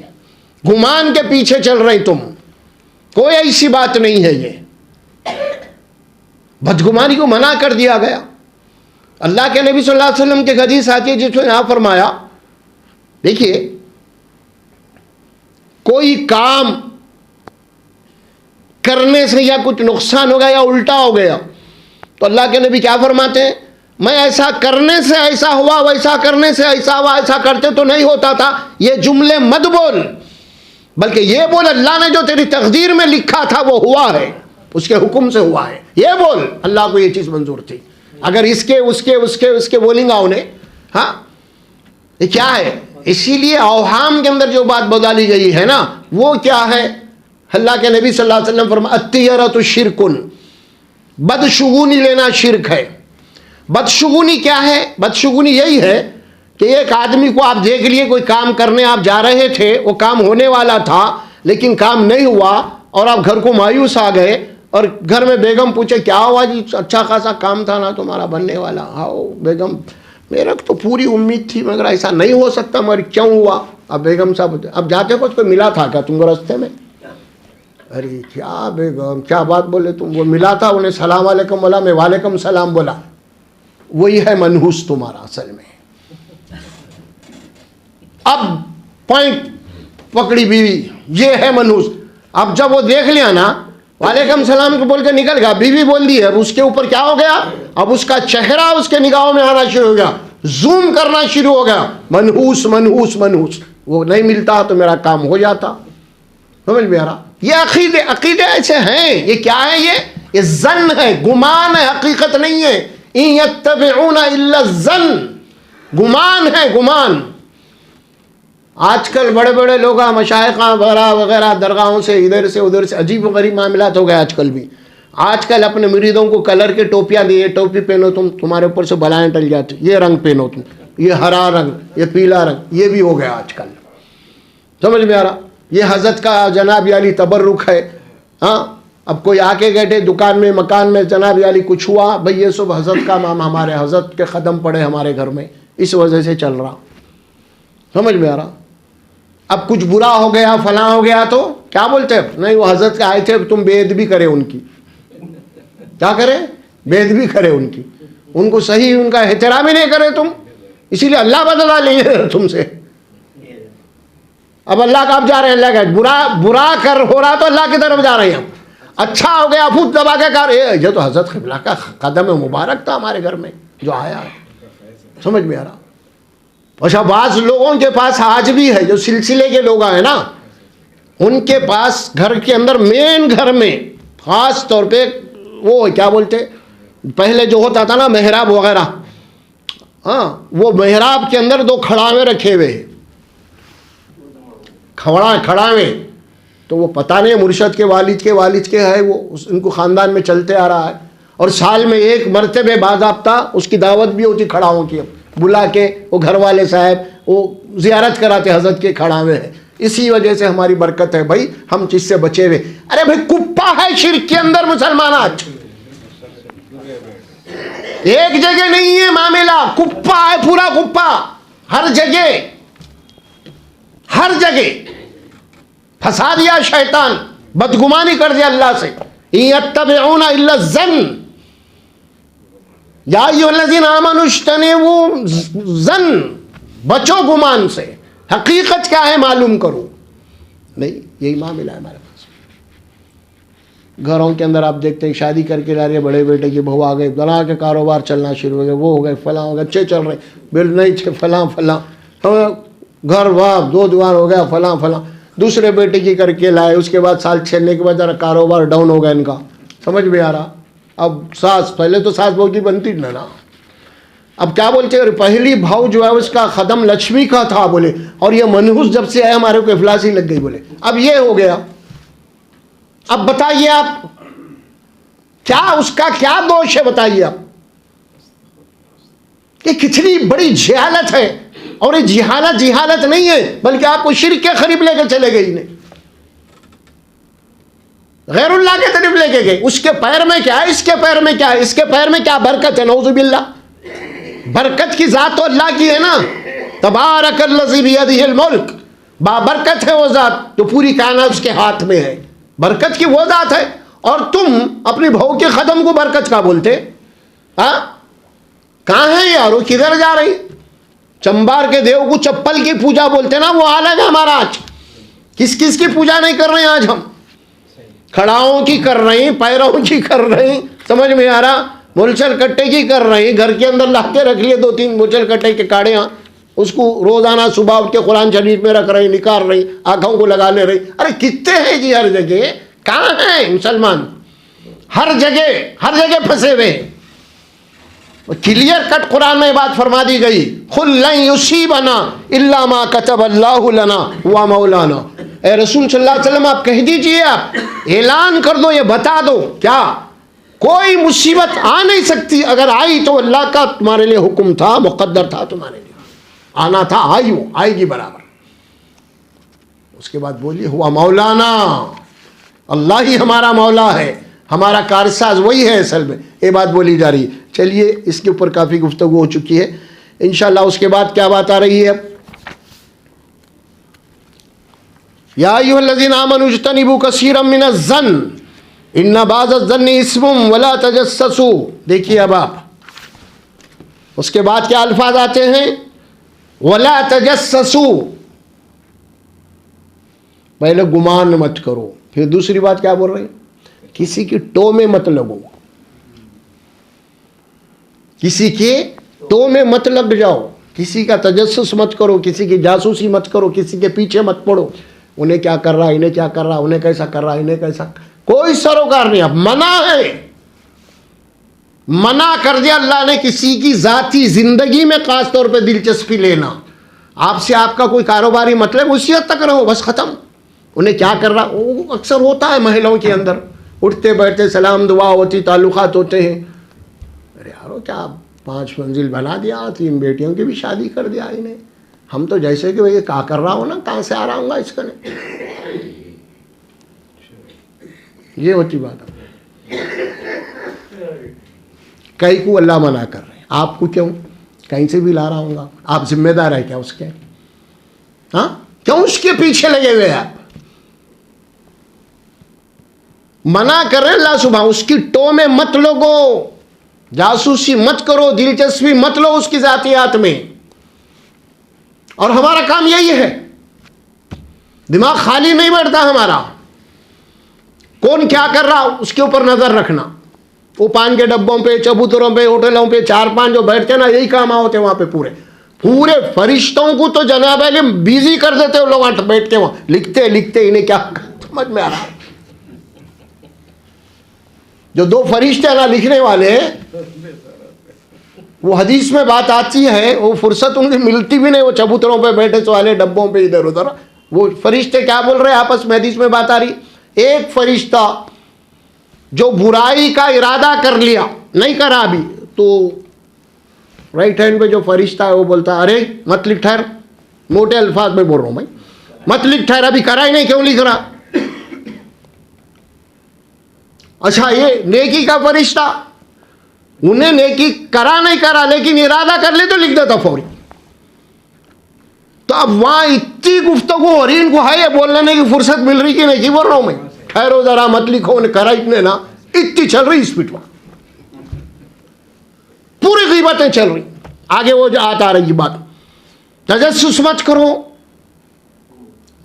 گمان کے پیچھے چل رہے تم, کوئی ایسی بات نہیں ہے. یہ بدگمانی کو منع کر دیا گیا. اللہ کے نبی صلی اللہ علیہ وسلم کے حدیث آتی ہے جس میں یہاں فرمایا, دیکھیے کوئی کام کرنے سے یا کچھ نقصان ہو گیا یا الٹا ہو گیا تو اللہ کے نبی کیا فرماتے ہیں, میں ایسا کرنے سے ایسا ہوا, ویسا کرنے سے ایسا ہوا, ایسا کرتے تو نہیں ہوتا تھا. یہ جملے مت بول, بلکہ یہ بول اللہ نے جو تیری تقدیر میں لکھا تھا وہ ہوا ہے, اس کے حکم سے ہوا ہے. یہ بول, اللہ کو یہ چیز منظور تھی. اگر اس کے بولیں گا انہیں, ہاں یہ کیا ہے. اسی لیے اوہام کے اندر جو بات بدالی گئی ہے نا وہ کیا ہے, اللہ کے نبی صلی اللہ علیہ وسلم فرمایا الطیرۃ شرک, بدشگونی لینا شرک ہے. بدشگونی کیا ہے؟ بدشگونی یہی ہے کہ ایک آدمی کو آپ دیکھ لیے, کوئی کام کرنے آپ جا رہے تھے, وہ کام ہونے والا تھا لیکن کام نہیں ہوا اور آپ گھر کو مایوس آ گئے اور گھر میں بیگم پوچھے کیا ہوا جی, اچھا خاصا کام تھا نا تمہارا بننے والا. آؤ بیگم, میرا تو پوری امید تھی مگر ایسا نہیں ہو سکتا, مگر کیوں ہوا؟ اب بیگم صاحب اب جاتے کچھ کوئی ملا تھا کیا تم کو راستے میں؟ ارے کیا بیگم کیا بات بولے تم, وہ ملا تھا, انہیں سلام علیکم بولا, میں وعلیکم سلام بولا. وہی ہے منحوس تمہارا اصل میں. اب پوائنٹ پکڑی بیوی, یہ ہے منحوس. اب جب وہ دیکھ لیا نا وعلیکم السلام کو بول کے نکل گیا, بیوی بول دی ہے, اب اس کے اوپر کیا ہو گیا, اب اس کا چہرہ اس کے نگاہوں میں آنا شروع ہو گیا, زوم کرنا شروع ہو گیا, منحوس منحوس منحوس. وہ نہیں ملتا تو میرا کام ہو جاتا. سمجھ میں آ رہا؟ یہ عقیدے ایسے ہیں. یہ کیا ہے؟ یہ ظن ہے, گمان ہے, حقیقت نہیں ہے. ان یتبعون الا الظن, گمان ہے, گمان. آج کل بڑے بڑے لوگ مشائخ وغیرہ درگاہوں سے ادھر سے ادھر سے عجیب و غریب معاملات ہو گئے. آج کل بھی آج کل اپنے مریدوں کو کلر کے ٹوپیاں دیے, ٹوپی پہنو تم, تمہارے اوپر سے بلائیں ٹل جاتی, یہ رنگ پہنو تم, یہ ہرا رنگ, یہ پیلا رنگ, یہ بھی ہو گیا آج کل. سمجھ میں آ رہا؟ یہ حضرت کا جناب علی تبرک ہے. ہاں اب کوئی آ کے بیٹھے دکان میں مکان میں, جناب علی کچھ ہوا, بھئی یہ سب حضرت کا نام, ہمارے حضرت کے قدم پڑے ہمارے گھر میں, اس وجہ سے چل رہا. سمجھ میں آ رہا؟ اب کچھ برا ہو گیا, فلاں ہو گیا تو کیا بولتے ہیں, نہیں وہ حضرت کے آئے تھے, تم بے ادبی کرے ان کی. کیا کرے؟ بے ادبی کرے ان کی, ان کو صحیح ان کا احترام ہی نہیں کرے تم, اسی لیے اللہ بدلا لیے تم سے. اب اللہ کا اب جا رہے ہیں, اللہ کا برا کر ہو رہا تو اللہ کی طرف جا رہے ہیں. اچھا ہو گیا فوٹ دبا کے کر, یہ تو حضرت قبلہ کا قدم مبارک تھا ہمارے گھر میں جو آیا. سمجھ میں آ رہا؟ اچھا بعض لوگوں کے پاس آج بھی ہے, جو سلسلے کے لوگ ہیں نا, ان کے پاس گھر کے اندر مین گھر میں خاص طور پہ وہ کیا بولتے, پہلے جو ہوتا تھا نا محراب وغیرہ, ہاں وہ محراب کے اندر 2 کھڑاوے رکھے ہوئے ہیں. کھڑاوے تو وہ پتہ نہیں مرشد کے والد کے ہے, وہ ان کو خاندان میں چلتے آ رہا ہے. اور سال میں 1 مرتبہ باضابطہ اس کی دعوت بھی ہوتی کھڑاؤں کی, بلا کے وہ گھر والے صاحب وہ زیارت کراتے حضرت کے کھڑاوے ہیں. اسی وجہ سے ہماری برکت ہے بھائی, ہم چیز سے بچے ہوئے. ارے بھائی کپا ہے شرک کے اندر مسلمانات, ایک جگہ نہیں ہے معاملہ, کپا ہے پورا کپا, ہر جگہ پھنسا دیا شیطان, بدگمانی کر دیا اللہ سے. یتبعون الا الظن یا ایھا الذین آمنوا اجتنبوا ظن, بچو گمان سے, حقیقت کیا ہے معلوم کرو. نہیں یہی معاملہ ہے ہمارے پاس. گھروں کے اندر آپ دیکھتے ہیں شادی کر کے لا رہے بڑے بیٹے کی بہو آ گئی، فلاں کے کاروبار چلنا شروع ہو گئے، وہ ہو گئے فلاں ہو گئے، اچھے چل رہے بل نہیں چھے فلاں فلاں، گھر واہ 2 دوار ہو گیا فلاں فلاں، دوسرے بیٹے کی کر کے لائے، اس کے بعد سال چھیلنے کے بعد ذرا کاروبار ڈاؤن ہو گیا ان کا، سمجھ میں آ رہا؟ اب ساس پہلے تو ساس بہو کی بنتی نا، اب کیا بولتے ہیں پہلی بھاؤ جو ہے اس کا قدم لکشمی کا تھا بولے، اور یہ منحوس جب سے آئے ہمارے کو افلاس ہی لگ گئی بولے، اب یہ ہو گیا۔ اب بتائیے آپ کیا اس کا کیا دوش ہے، بتائیے آپ، یہ کتنی بڑی جہالت ہے، اور یہ جہالت نہیں ہے بلکہ آپ کو شرک کے قریب لے کے چلے گئے، انہیں غیر اللہ کے طرف لے کے گئے۔ اس کے پیر میں کیا ہے، اس کے پیر میں کیا ہے، اس کے پیر میں کیا برکت ہے، نعوذ باللہ، برکت کی ذات تو اللہ کی ہے نا، تبارک الذی بیدہ الملک، بابرکت ہے وہ ذات جو پوری کائنات اس کے ہاتھ میں ہے، برکت کی وہ ذات ہے، اور تم اپنی بہو کے قدم کو برکت کا بولتے، ہاں کہاں ہے یارو، کدھر جا رہی؟ چمبار کے دیو کو چپل کی پوجا بولتے نا، وہ الگ ہے ہمارا، آج کس کی پوجا نہیں کر رہے ہیں، آج ہم کھڑاؤں کی کر رہے ہیں، پیروں کی کر رہے ہیں، سمجھ میں آ رہا؟ ملچل کٹے کی کر رہے ہیں، گھر کے اندر لا کے رکھ لیے 2-3 ملچل کٹے کے کاڑے، ہاں اس کو روزانہ صبح اٹھ کے قرآن شریف میں رکھ رہے ہیں، نکال رہے ہیں، آنکھوں کو لگا لے رہے ہیں، ارے کتنے ہیں جی، ہر جگہ کہاں ہیں مسلمان، ہر جگہ پھنسے ہوئے ہیں۔ کلیئر کٹ قرآن میں بات فرما دی گئی، قُل لَن يُصِيبَنَا إِلَّا مَا كَتَبَ اللَّهُ لَنَا وَمَوْلَانَا، اے رسول صلی اللہ علیہ وسلم آپ کہہ دیجئے، آپ اعلان کر دو، یہ بتا دو، کیا کوئی مصیبت آ نہیں سکتی، اگر آئی تو اللہ کا تمہارے لیے حکم تھا، مقدر تھا، تمہارے لیے آنا تھا، آئی وہ آئے گی برابر۔ اس کے بعد بولیے ہوا مولانا، اللہ ہی ہمارا مولا ہے، ہمارا کارساز وہی ہے اصل میں، یہ بات بولی جا رہی ہے۔ چلیے اس کے اوپر کافی گفتگو ہو چکی ہے، انشاءاللہ اس کے بعد کیا بات آ رہی ہے؟ یا ایھا الذین آمنوا اجتنبوا کثیرا من الظن ان بعض الظن اثم ولا تجسسوا۔ دیکھیے اب آپ اس کے بعد کیا الفاظ آتے ہیں؟ ولا تجسسوا، پہلے گمان مت کرو، پھر دوسری بات کیا بول رہے ہیں؟ کسی کی ٹو میں مت لگو، کسی کے ٹو میں مت لگ جاؤ، کسی کا تجسس مت کرو، کسی کی جاسوسی مت کرو، کسی کے پیچھے مت پڑو، انہیں کیا کر رہا، انہیں کیا کر رہا، انہیں کیسا کر رہا، انہیں کیسا، کوئی سروکار نہیں، اب منع ہے، منع کر دیا اللہ نے کسی کی ذاتی زندگی میں خاص طور پہ دلچسپی لینا، آپ سے آپ کا کوئی کاروباری مطلب اسی حد تک رہو، بس ختم۔ انہیں کیا کر رہا، وہ اکثر ہوتا ہے محلوں کے اندر، اٹھتے بیٹھتے سلام دعا ہوتی، تعلقات ہوتے ہیں، ارے یارو کیا 5 منزل بنا دیا، 3 بیٹیوں کی بھی شادی کر دیا انہیں، ہم تو جیسے کہ یہ کیا کر رہا ہوں نا، کہاں سے آ رہا ہوں گا اس کا، یہ ہوتی بات ہے۔ کئی کو اللہ منع کر رہے ہیں، آپ کو کیوں؟ کہیں سے بھی لا رہا ہوں گا، آپ ذمہ دار ہے کیا اس کے؟ ہاں کیوں اس کے پیچھے لگے ہوئے آپ؟ منع کر رہے اللہ صبح، اس کی ٹو میں مت لگو، جاسوسی مت کرو، دلچسپی مت لو اس کی ذاتیات میں، اور ہمارا کام یہی ہے، دماغ خالی نہیں بیٹھتا ہمارا، کون کیا کر رہا اس کے اوپر نظر رکھنا، وہ پان کے ڈبوں پہ، چبوتروں پہ، ہوٹلوں پہ 4-5 جو بیٹھتے نا، یہی کام ہوتے وہاں پہ، پورے فرشتوں کو تو جناب علی بیزی کر دیتے وہ لوگ، وہاں بیٹھ کے وہاں لکھتے انہیں کیا سمجھ میں آ رہا ہے؟ جو 2 فرشتے نا لکھنے والے، وہ حدیث میں بات آتی ہے، وہ فرصت ان کی ملتی بھی نہیں، وہ چبوتروں پہ بیٹھے سوالے ڈبوں پہ ادھر ادھر، وہ فرشتے کیا بول رہے ہیں آپس میں، حدیث میں بات آ رہی، ایک فرشتہ جو برائی کا ارادہ کر لیا، نہیں کرا ابھی، تو رائٹ ہینڈ پہ جو فرشتہ ہے وہ بولتا ہے ارے مت لکھ ٹھہر، موٹے الفاظ میں بول رہا ہوں بھائی، مت لکھ ٹھہر، ابھی کرا ہی نہیں، کیوں لکھ رہا؟ اچھا یہ نیکی کا فرشتہ، انہیں نیکی کرا نہیں کرا لیکن ارادہ کر لے تو لکھ دیتا فوری۔ تو اب وہاں اتنی گفتگو ہو رہی، ان کو ہے یہ بولنے کی فرصت مل رہی کہ نہیں، کی بول رہا ہوں میں، ٹھہرو ذرا مت لکھو، انہیں کرا اتنے نا، اتنی چل رہی اسپیڈ وہاں، پوری غیبتیں چل رہی۔ آگے وہ جو آتا رہی بات، تجسس مت کرو،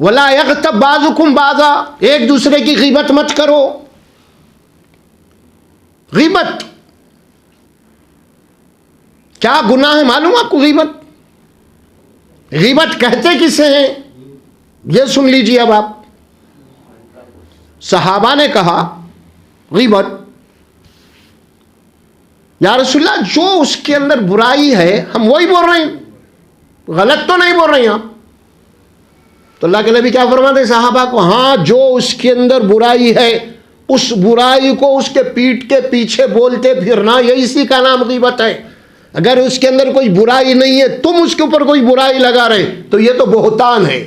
ولا یغتب بعضکم بعضا، ایک دوسرے کی غیبت مت کرو، غیبت کیا گناہ ہے معلوم آپ کو؟ غیبت کہتے کسے ہیں یہ سن لیجیے اب آپ. صحابہ نے کہا غیبت یا رسول اللہ جو اس کے اندر برائی ہے ہم وہی بول رہے ہیں, غلط تو نہیں بول رہے ہیں آپ. تو اللہ کے نبی کیا فرماتے ہیں صحابہ کو؟ ہاں جو اس کے اندر برائی ہے اس برائی کو اس کے پیٹھ کے پیچھے بولتے پھرنا یہ اسی کا نام غیبت ہے. اگر اس کے اندر کوئی برائی نہیں ہے تم اس کے اوپر کوئی برائی لگا رہے تو یہ تو بہتان ہے.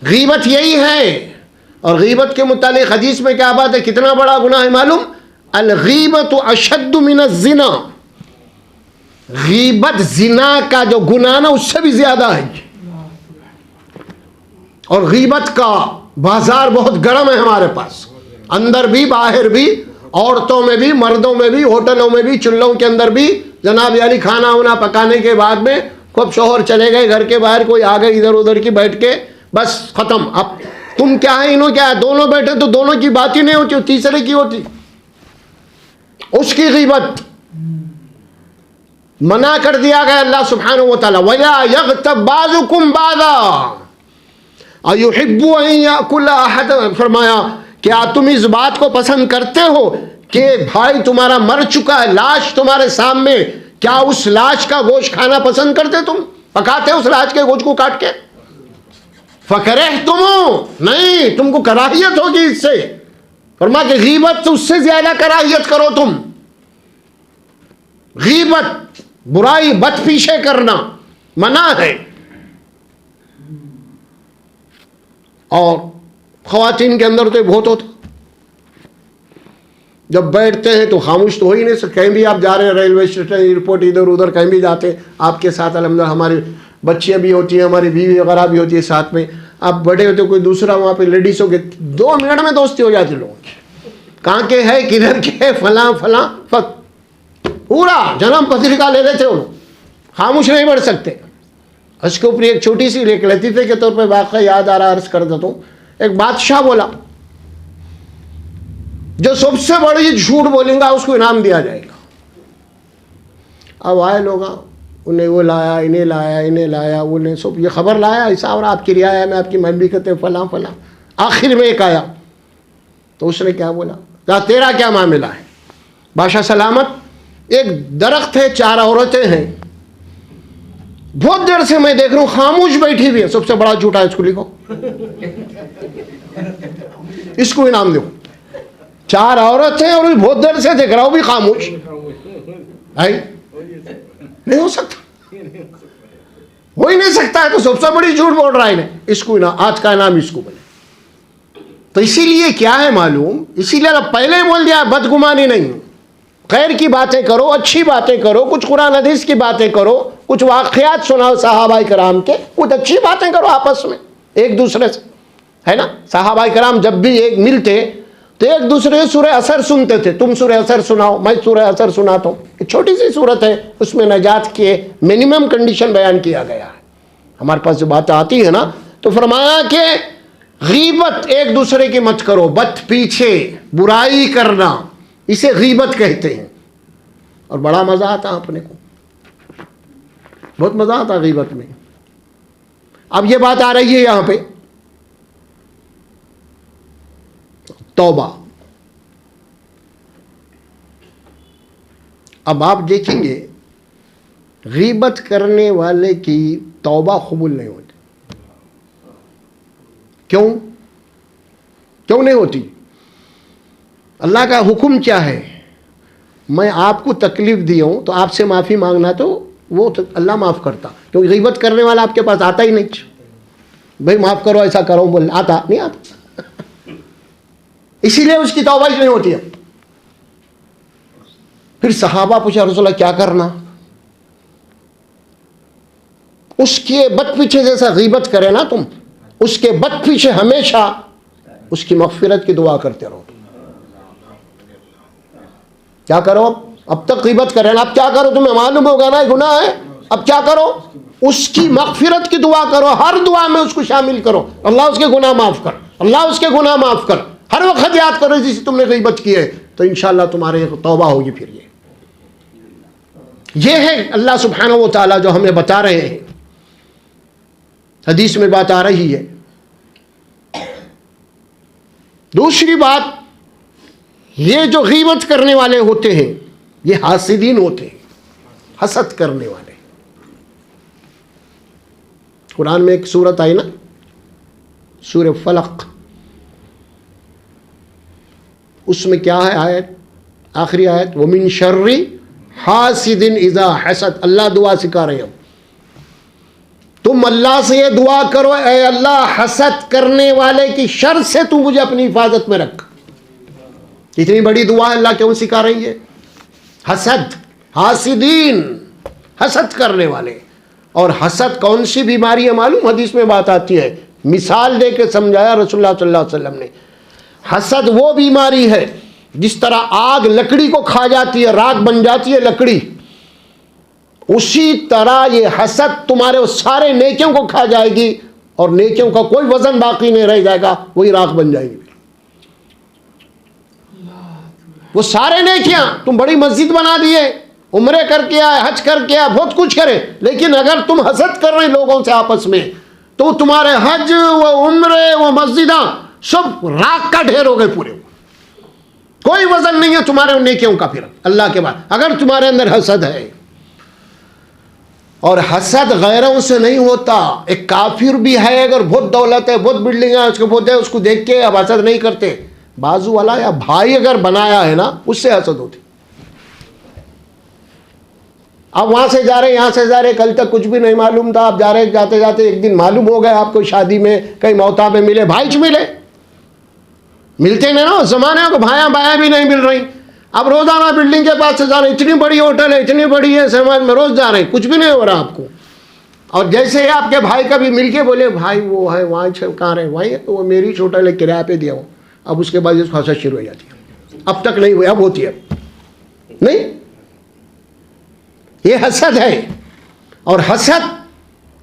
غیبت یہی ہے. اور غیبت کے متعلق حدیث میں کیا بات ہے, کتنا بڑا گناہ ہے معلوم؟ الغیبت اشد من الزنا, غیبت زنا کا جو گناہ نا اس سے بھی زیادہ ہے. اور غیبت کا بازار بہت گرم ہے ہمارے پاس, اندر بھی باہر بھی, عورتوں میں بھی مردوں میں بھی, ہوٹلوں میں بھی, چولہوں کے اندر بھی. جناب علی کھانا وانا پکانے کے بعد میں خوب شوہر چلے گئے گھر کے باہر, کوئی آ گئے ادھر ادھر کی بیٹھ کے, بس ختم. اب تم کیا ہے انہوں کیا ہے, دونوں بیٹھے تو دونوں کی بات ہی نہیں ہوتی, تیسرے کی ہوتی. اس کی غیبت منع کر دیا گیا اللہ سبحانہ و تعالی. وَلَا يَغْتَبْ بَعْضُكُمْ بَعْضًا أَيُحِبُّ أَن يَأْكُلَ أَحَدٌ, فرمایا کیا تم اس بات کو پسند کرتے ہو کہ بھائی تمہارا مر چکا ہے, لاش تمہارے سامنے, کیا اس لاش کا گوشت کھانا پسند کرتے؟ تم پکاتے اس لاش کے گوشت کو کاٹ کے؟ فَكَرِهْتُمُ, نہیں تم کو کراہیت ہوگی اس سے. فرمایا کہ غیبت تو اس سے زیادہ کراہیت کرو تم. غیبت برائی بت پیچھے کرنا منع ہے. اور خواتین کے اندر تو بہت ہوتا, جب بیٹھتے ہیں تو خاموش تو ہو ہی نہیں سکتے. کہیں بھی آپ جا رہے ہیں, ریلوے اسٹیشن, ایئرپورٹ, ادھر ادھر کہیں بھی جاتے ہیں, آپ کے ساتھ الحمدللہ ہماری بچیاں بھی ہوتی ہیں, ہماری بیوی وغیرہ بھی ہوتی ہے ساتھ میں. آپ بڑے ہوتے کوئی دوسرا وہاں پہ لیڈیز ہو کے 2 منٹ میں دوستی ہو جاتی لوگوں کی, کہاں کے ہے کدھر کے فلاں فلاں, پورا جنم پتریکا لے لیتے ہو, خاموش نہیں بیٹھ سکتے. اس کے اوپر ایک چھوٹی سی ایک لطیفے کے طور پہ واقعہ یاد آ رہا, عرض کر دیتا ہوں. ایک بادشاہ بولا جو سب سے بڑی جھوٹ بولیں گا اس کو انعام دیا جائے گا. اب آئے لوگ, انہیں وہ لایا, انہیں لایا, انہیں لایا, انہیں سب یہ خبر لایا ایسا, اور آپ کی رعایا میں آپ کی مملکت فلاں فلاں. آخر میں ایک آیا تو اس نے کیا بولا, تیرا کیا معاملہ ہے؟ بادشاہ سلامت, ایک درخت ہے, 4 عورتیں ہیں, بہت دیر سے میں دیکھ رہا ہوں خاموش بیٹھی ہوئی ہے. سب سے بڑا جھوٹا ہے, اس کو لکھو, اس کو انعام دو. 4 عورتیں اور بہت دیر سے دیکھ رہا ہوں بھی خاموش. نہیں ہو سکتا, ہو ہی نہیں سکتا ہے. تو سب سے بڑی جھوٹ بول رہا ہے, اس کو آج کا انعام اس کو بنے. تو اسی لیے کیا ہے معلوم, اسی لیے پہلے ہی بول دیا بدگمانی نہیں, خیر کی باتیں کرو, اچھی باتیں کرو, کچھ قرآن حدیث کی باتیں کرو, کچھ واقعات سناؤ صحابہ کرام کے, کچھ اچھی باتیں کرو آپس میں ایک دوسرے سے, ہے نا. صحابہ کرام جب بھی ایک ملتے تو ایک دوسرے سورہ اثر سنتے تھے. تم سورہ اثر سناؤ, میں سورہ اثر سناتا ہوں. ایک چھوٹی سی صورت ہے, اس میں نجات کے منیمم کنڈیشن بیان کیا گیا ہے. ہمارے پاس جو باتیں آتی ہے نا, تو فرمایا کہ غیبت ایک دوسرے کی مت کرو, بت پیچھے برائی کرنا, اسے غیبت کہتے ہیں. اور بڑا مزہ آتا اپنے کو, بہت مزہ آتا غیبت میں. اب یہ بات آ رہی ہے یہاں پہ توبہ. اب آپ دیکھیں گے غیبت کرنے والے کی توبہ قبول نہیں ہوتی. کیوں نہیں ہوتی؟ اللہ کا حکم کیا ہے؟ میں آپ کو تکلیف دی ہوں تو آپ سے معافی مانگنا, تو وہ تو اللہ معاف کرتا. کیونکہ غیبت کرنے والا آپ کے پاس آتا ہی نہیں, بھائی معاف کرو ایسا کرو, بول آتا نہیں آتا. اسی لیے اس کی توبہ ہی نہیں ہوتی ہے. پھر صحابہ پوچھا رسول اللہ کیا کرنا؟ اس کے بت پیچھے جیسا غیبت کرے نا تم, اس کے بت پیچھے ہمیشہ اس کی مغفرت کی دعا کرتے رہو. کیا کرو؟ اب تک غیبت کرے نا, اب کیا کرو؟ تمہیں معلوم ہوگا نا گناہ ہے, اب کیا کرو؟ اس کی مغفرت کی دعا کرو, ہر دعا میں اس کو شامل کرو. اللہ اس کے گناہ معاف کر, اللہ اس کے گناہ معاف کر. ہر وقت یاد کرو جسے تم نے غیبت کی ہے, تو انشاءاللہ تمہارے توبہ ہوگی. پھر یہ ہے اللہ سبحانہ و تعالیٰ جو ہمیں بتا رہے ہیں، حدیث میں بات آ رہی ہے. دوسری بات، یہ جو غیبت کرنے والے ہوتے ہیں یہ حاسدین ہوتے ہیں، حسد کرنے والے. قرآن میں ایک سورت آئی نا، سورہ فلق، اس میں کیا ہے آیت، آخری آیت، وَمِن شَرِّ حَاسِدٍ اِذَا حَسَد. اللہ دعا سکھا رہے ہیں. تم اللہ سے یہ دعا کرو، اے اللہ حسد کرنے والے کی شر سے تو مجھے اپنی حفاظت میں رکھ. اتنی بڑی دعا ہے، اللہ کیوں سکھا رہی ہے؟ حسد، حاسدین، حسد کرنے والے. اور حسد کون سی بیماری ہے معلوم؟ حدیث میں بات آتی ہے، مثال دے کے سمجھایا رسول اللہ صلی اللہ علیہ وسلم نے. حسد وہ بیماری ہے جس طرح آگ لکڑی کو کھا جاتی ہے، راکھ بن جاتی ہے لکڑی، اسی طرح یہ حسد تمہارے وہ سارے نیکیوں کو کھا جائے گی اور نیکیوں کا کوئی وزن باقی نہیں رہ جائے گا، وہی راکھ بن جائیں گی. وہ سارے نیکیاں، تم بڑی مسجد بنا دیے، عمرے کر کے آئے، حج کر کے آئے، بہت کچھ کرے، لیکن اگر تم حسد کر رہے لوگوں سے آپس میں تو تمہارے حج، وہ عمرے، وہ مسجداں سب راکھ کا ڈھیر ہو گئے پورے. کوئی وزن نہیں ہے تمہارے نیکیوں کا پھر اللہ کے بعد، اگر تمہارے اندر حسد ہے. اور حسد غیروں سے نہیں ہوتا. ایک کافر بھی ہے، اگر بہت دولت ہے، بہت بلڈنگ ہے، اس کو بہت ہے، اس کو دیکھ کے اب حسد نہیں کرتے. بازو والا یا بھائی اگر بنایا ہے نا، اس سے حسد ہوتی. اب وہاں سے جا رہے، یہاں سے جا رہے، کل تک کچھ بھی نہیں معلوم تھا، آپ جا رہے جاتے جاتے ایک دن معلوم ہو گیا آپ کو، شادی میں کہیں موتا میں ملے، بھائی چ ملے، ملتے نہیں نا زمانے کو، بھائیاں بھائیاں بھی نہیں مل رہی. اب روزانہ بلڈنگ کے پاس سے جا رہے، اتنی بڑی ہوٹل ہے، اتنی بڑی ہے، سماج میں روز جا رہے ہیں، کچھ بھی نہیں ہو رہا آپ کو. اور جیسے ہی آپ کے بھائی کا بھی مل کے بولے، بھائی وہ ہے وہاں کہاں رہے، وہیں ہے، تو وہ میری ہوٹل ہے، کرایہ پہ دیا ہو. اب اس کے بعد اس کو حسد شروع ہو جاتی ہے. اب تک نہیں ہوئی، اب ہوتی ہے. نہیں، یہ حسد ہے. اور حسد،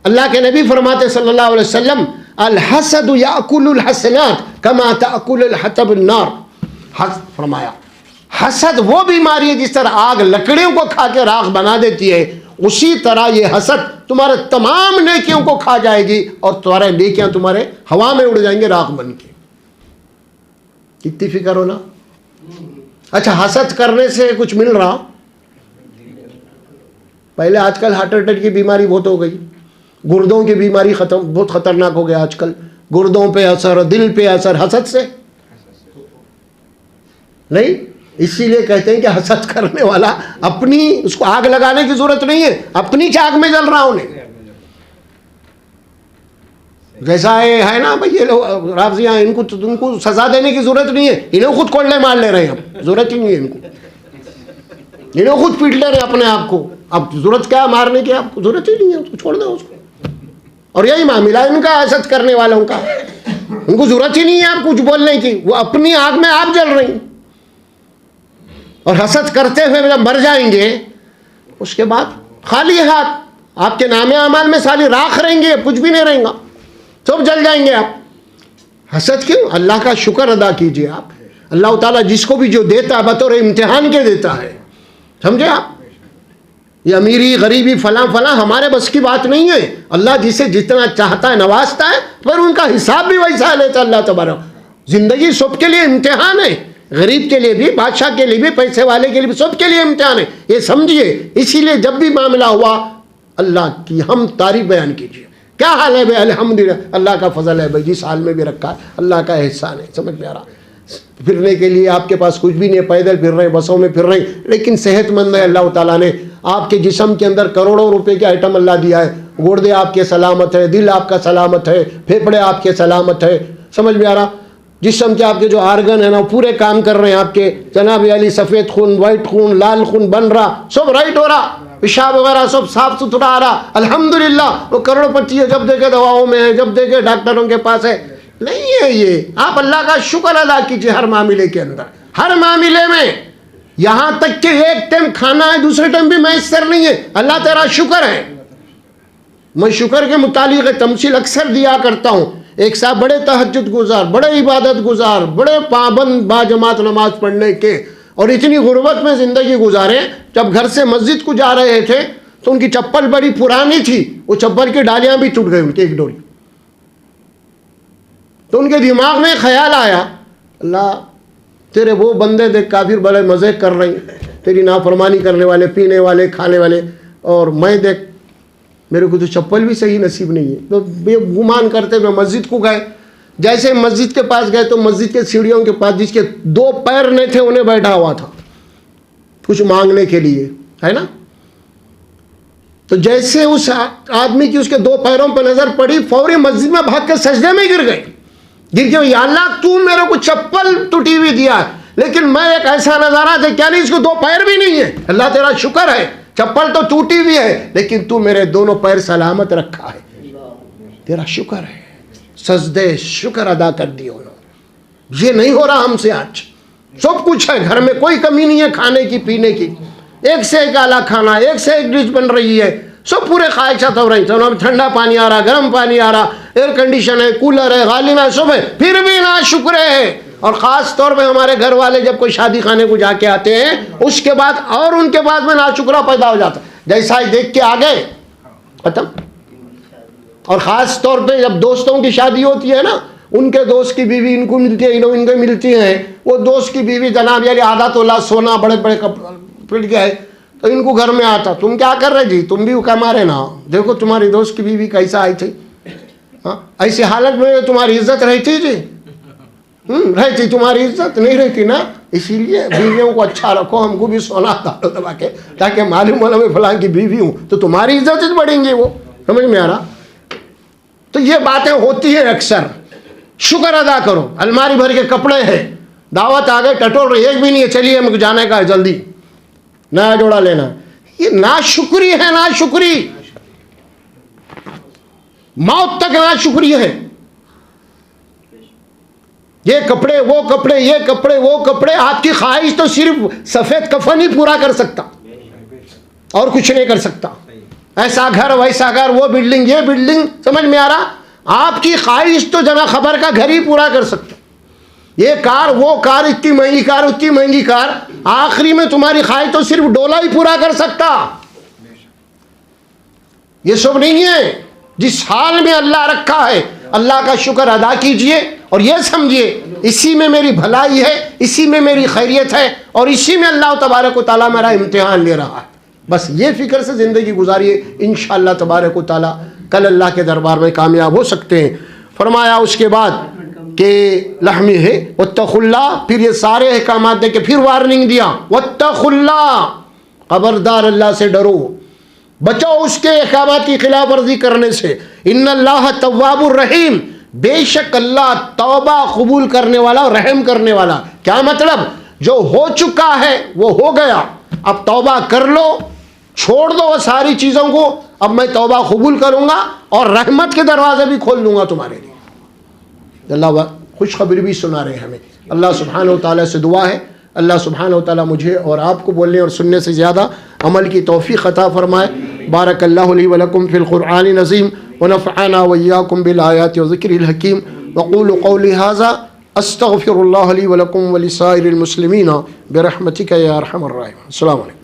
اللہ کے نبی فرماتے صلی اللہ علیہ وسلم، الحسد یاکل الحسنات کما تاکل الحطب النار. فرمایا حسد وہ بیماری ہے جس طرح آگ لکڑیوں کو کھا کے راکھ بنا دیتی ہے، اسی طرح یہ حسد تمہارے تمام نیکیوں کو کھا جائے گی اور تمہارے نیکیاں تمہارے ہوا میں اڑ جائیں گے راکھ بن کے. کتنی فکر ہو نا. اچھا، حسد کرنے سے کچھ مل رہا؟ پہلے، آج کل ہارٹ اٹیک کی بیماری بہت ہو گئی، گردوں کی بیماری بہت خطرناک ہو گیا آج کل. گردوں پہ اثر، دل پہ اثر، حسد سے نہیں. اسی لیے کہتے ہیں کہ حسد کرنے والا اپنی، اس کو آگ لگانے کی ضرورت نہیں ہے، اپنی آگ میں جل رہا انہیں. جیسا ہے نا بھائی، یہ لوگ رافضیاں، ان کو سزا دینے کی ضرورت نہیں ہے، انہیں خود کوڑلے مار لے رہے ہیں. اب ضرورت ہی نہیں ہے ان کو، انہیں خود پیٹ لے رہے ہیں اپنے آپ کو. اب ضرورت کیا مارنے کی؟ آپ کو ضرورت ہی نہیں ہے، اس کو چھوڑ دو اس کو. اور یہی معاملہ ہے ان کا، حسد کرنے والوں کا. ان کو ضرورت ہی نہیں ہے آپ کچھ بولنے کی، وہ اپنی آگ میں آپ جل رہی ہیں. اور حسد کرتے ہوئے جب مر جائیں گے، اس کے بعد خالی ہاتھ، آپ کے نام اعمال میں ساری راکھ رہیں گے، کچھ بھی نہیں رہیں گا، سب جل جائیں گے آپ. حسد کیوں؟ اللہ کا شکر ادا کیجئے آپ. اللہ تعالیٰ جس کو بھی جو دیتا ہے بطور امتحان کے دیتا ہے، سمجھے آپ. یہ امیری غریبی فلاں فلاں ہمارے بس کی بات نہیں ہے. اللہ جسے جتنا چاہتا ہے نوازتا ہے، پر ان کا حساب بھی ویسا لیتا ہے اللہ تبارک. زندگی سب کے لیے امتحان ہے، غریب کے لیے بھی، بادشاہ کے لیے بھی، پیسے والے کے لیے بھی، سب کے لیے امتحان ہے، یہ سمجھیے. اسی لیے جب بھی معاملہ ہوا، اللہ کی ہم تعریف بیان کیجیے. کیا حال ہے بھائی؟ الحمدللہ، اللہ کا فضل ہے بھائی، جس حال میں بھی رکھا ہے اللہ کا احسان ہے. سمجھ میں آ رہا؟ پھرنے کے لیے آپ کے پاس کچھ بھی نہیں ہے، پیدل پھر رہے ہیں، بسوں میں پھر رہے ہیں، لیکن صحت مند ہے. اللہ تعالیٰ نے آپ کے جسم کے اندر کروڑوں روپے کے آئٹم اللہ دیا ہے. گردے آپ کے سلامت ہے، دل آپ کا سلامت ہے، پھیپھڑے آپ کے سلامت ہے. سمجھ میں آ رہا؟ جسم کے آپ کے جو آرگن ہیں نا، پورے کام کر رہے ہیں آپ کے. جناب علی، سفید خون، وائٹ خون، لال خون بن رہا، سب رائٹ ہو رہا، پیشاب وغیرہ سب صاف ستھرا آ رہا. الحمدللہ. وہ کروڑ پتی ہے، جب دیکھے دواؤں میں ہے، جب دیکھے ڈاکٹروں کے پاس ہے. نہیں ہے یہ. آپ اللہ کا شکر ادا کیجیے ہر معاملے کے اندر، ہر معاملے میں. یہاں تک کہ ایک ٹائم کھانا ہے، دوسرے ٹائم بھی میسر نہیں ہے، اللہ تیرا شکر ہے. میں شکر کے متعلق تمثیل اکثر دیا کرتا ہوں. ایک صاحب بڑے تہجد گزار، بڑے عبادت گزار، بڑے پابند با جماعت نماز پڑھنے کے، اور اتنی غربت میں زندگی گزارے. جب گھر سے مسجد کو جا رہے تھے تو ان کی چپل بڑی پرانی تھی, وہ چپل کی ڈالیاں بھی ٹوٹ گئی ان کی ایک ڈوری. تو ان کے دماغ میں خیال آیا, اللہ تیرے وہ بندے دیکھ کافر بڑے مزے کر رہے ہیں, تیری نافرمانی کرنے والے, پینے والے, کھانے والے, اور میں دیکھ میرے کو تو چپل بھی صحیح نصیب نہیں ہے. تو بے گمان کرتے ہوئے مسجد کو گئے. جیسے مسجد کے پاس گئے تو مسجد کے سیڑھیوں کے پاس جس کے 2 پیر نہیں تھے انہیں بیٹھا ہوا تھا کچھ مانگنے کے لیے, ہے نا. تو جیسے اس آدمی کی اس کے 2 پیروں پہ نظر پڑی, فوری مسجد میں بھاگ کے سجدے میں گر گئے. گر کے یا اللہ تو میرے کو چپل ٹوٹی ہوئی دیا ہے, لیکن میں ایک ایسا نظارہ دیکھ, کیا نہیں اس کو 2 پیر بھی نہیں ہے. اللہ تیرا شکر ہے, چپل تو ٹوٹی ہوئی ہے لیکن تو میرے دونوں پیر سلامت رکھا ہے, تیرا شکر ہے. سجدے شکر ادا کر دیے انہوں نے. یہ نہیں ہو رہا ہم سے آج. سب کچھ ہے گھر میں, کوئی کمی نہیں ہے کھانے کی پینے کی, ایک سے ایک اعلیٰ کھانا, ایک سے ایک ڈش بن رہی ہے, سب پورے خواہشات ہو رہی ہیں. ٹھنڈا پانی آ رہا, گرم پانی آ رہا, ایئر کنڈیشن ہے, کولر ہے, غالب ہے, سب ہے, پھر بھی نا شکر ہے. اور خاص طور پہ ہمارے گھر والے جب کوئی شادی خانے کو جا کے آتے ہیں اس کے بعد اور ان کے بعد میں ناشکرہ پیدا ہو جاتا ہے. جیسا ہی دیکھ کے آ گئے ختم. اور خاص طور پہ جب دوستوں کی شادی ہوتی ہے نا, ان کے دوست کی بیوی ان کو ملتی ہے, ان کو ملتی ہیں, وہ دوست کی بیوی جناب یعنی آدھا تولہ سونا, بڑے بڑے پٹ گئے, تو ان کو گھر میں آتا, تم کیا کر رہے جی, تم بھی کما رہے نا, دیکھو تمہاری دوست کی بیوی کیسا آئی تھی, ایسی حالت میں تمہاری عزت رہتی جی, رہتی, تمہاری عزت نہیں رہتی نا. اسی لیے بیویوں کو اچھا رکھو, ہم کو بھی سونا ڈالو دبا کے, تاکہ معلوم ہو میں فلاں کی بیوی ہوں تو تمہاری عزت بڑھیں گی. وہ سمجھ میں آ رہا. تو یہ باتیں ہوتی ہیں اکثر. شکر ادا کرو, الماری بھر کے کپڑے ہیں, دعوت آ گئے, ٹٹول رہی ایک بھی نہیں ہے, چلیے ہم کو جانے کا ہے, جلدی نیا جوڑا لینا. یہ ناشکری ہے, ناشکری, موت تک ناشکری ہے. یہ کپڑے وہ کپڑے, یہ کپڑے وہ کپڑے, آپ کی خواہش تو صرف سفید کفن ہی پورا کر سکتا, اور کچھ نہیں کر سکتا. ایسا گھر ویسا گھر, وہ بلڈنگ یہ بلڈنگ, سمجھ میں آ رہا. آپ کی خواہش تو جنا خبر کا گھر ہی پورا کر سکتا. یہ کار وہ کار, اتنی مہنگی کار, اتنی مہنگی کار, آخری میں تمہاری خواہش تو صرف ڈولا ہی پورا کر سکتا. یہ سب نہیں ہے. جس حال میں اللہ رکھا ہے اللہ کا شکر ادا کیجئے, اور یہ سمجھیے اسی میں میری بھلائی ہے, اسی میں میری خیریت ہے, اور اسی میں اللہ تبارک و تعالیٰ میرا امتحان لے رہا ہے. بس یہ فکر سے زندگی گزاریے, انشاءاللہ تبارک و تعالیٰ کل اللہ کے دربار میں کامیاب ہو سکتے ہیں. فرمایا اس کے بعد کہ لحمی ہے واتقوا اللہ, پھر یہ سارے احکامات دے کے پھر وارننگ دیا, واتقوا اللہ, خبردار اللہ سے ڈرو, بچو اس کے احکامات کی خلاف ورزی کرنے سے. ان اللہ تواب الرحیم, بے شک اللہ توبہ قبول کرنے والا اور رحم کرنے والا. کیا مطلب, جو ہو چکا ہے وہ ہو گیا, اب توبہ کر لو, چھوڑ دو وہ ساری چیزوں کو, اب میں توبہ قبول کروں گا اور رحمت کے دروازے بھی کھول دوں گا تمہارے لیے. اللہ خوشخبری بھی سنا رہے ہیں ہمیں. اللہ سبحانہ و تعالیٰ سے دعا ہے اللہ سبحانہ و تعالیٰ مجھے اور آپ کو بولنے اور سننے سے زیادہ عمل کی توفیق عطا فرمائے. بارک اللہ لی ولکم فی القرآن العظیم ونفعنا وإياكم بالآیات وذکر الحکیم. وقولوا قولی ھذا استغفر اللہ لی ولکم ولسائر المسلمین برحمتک یا ارحم الراحمین. السلام علیکم.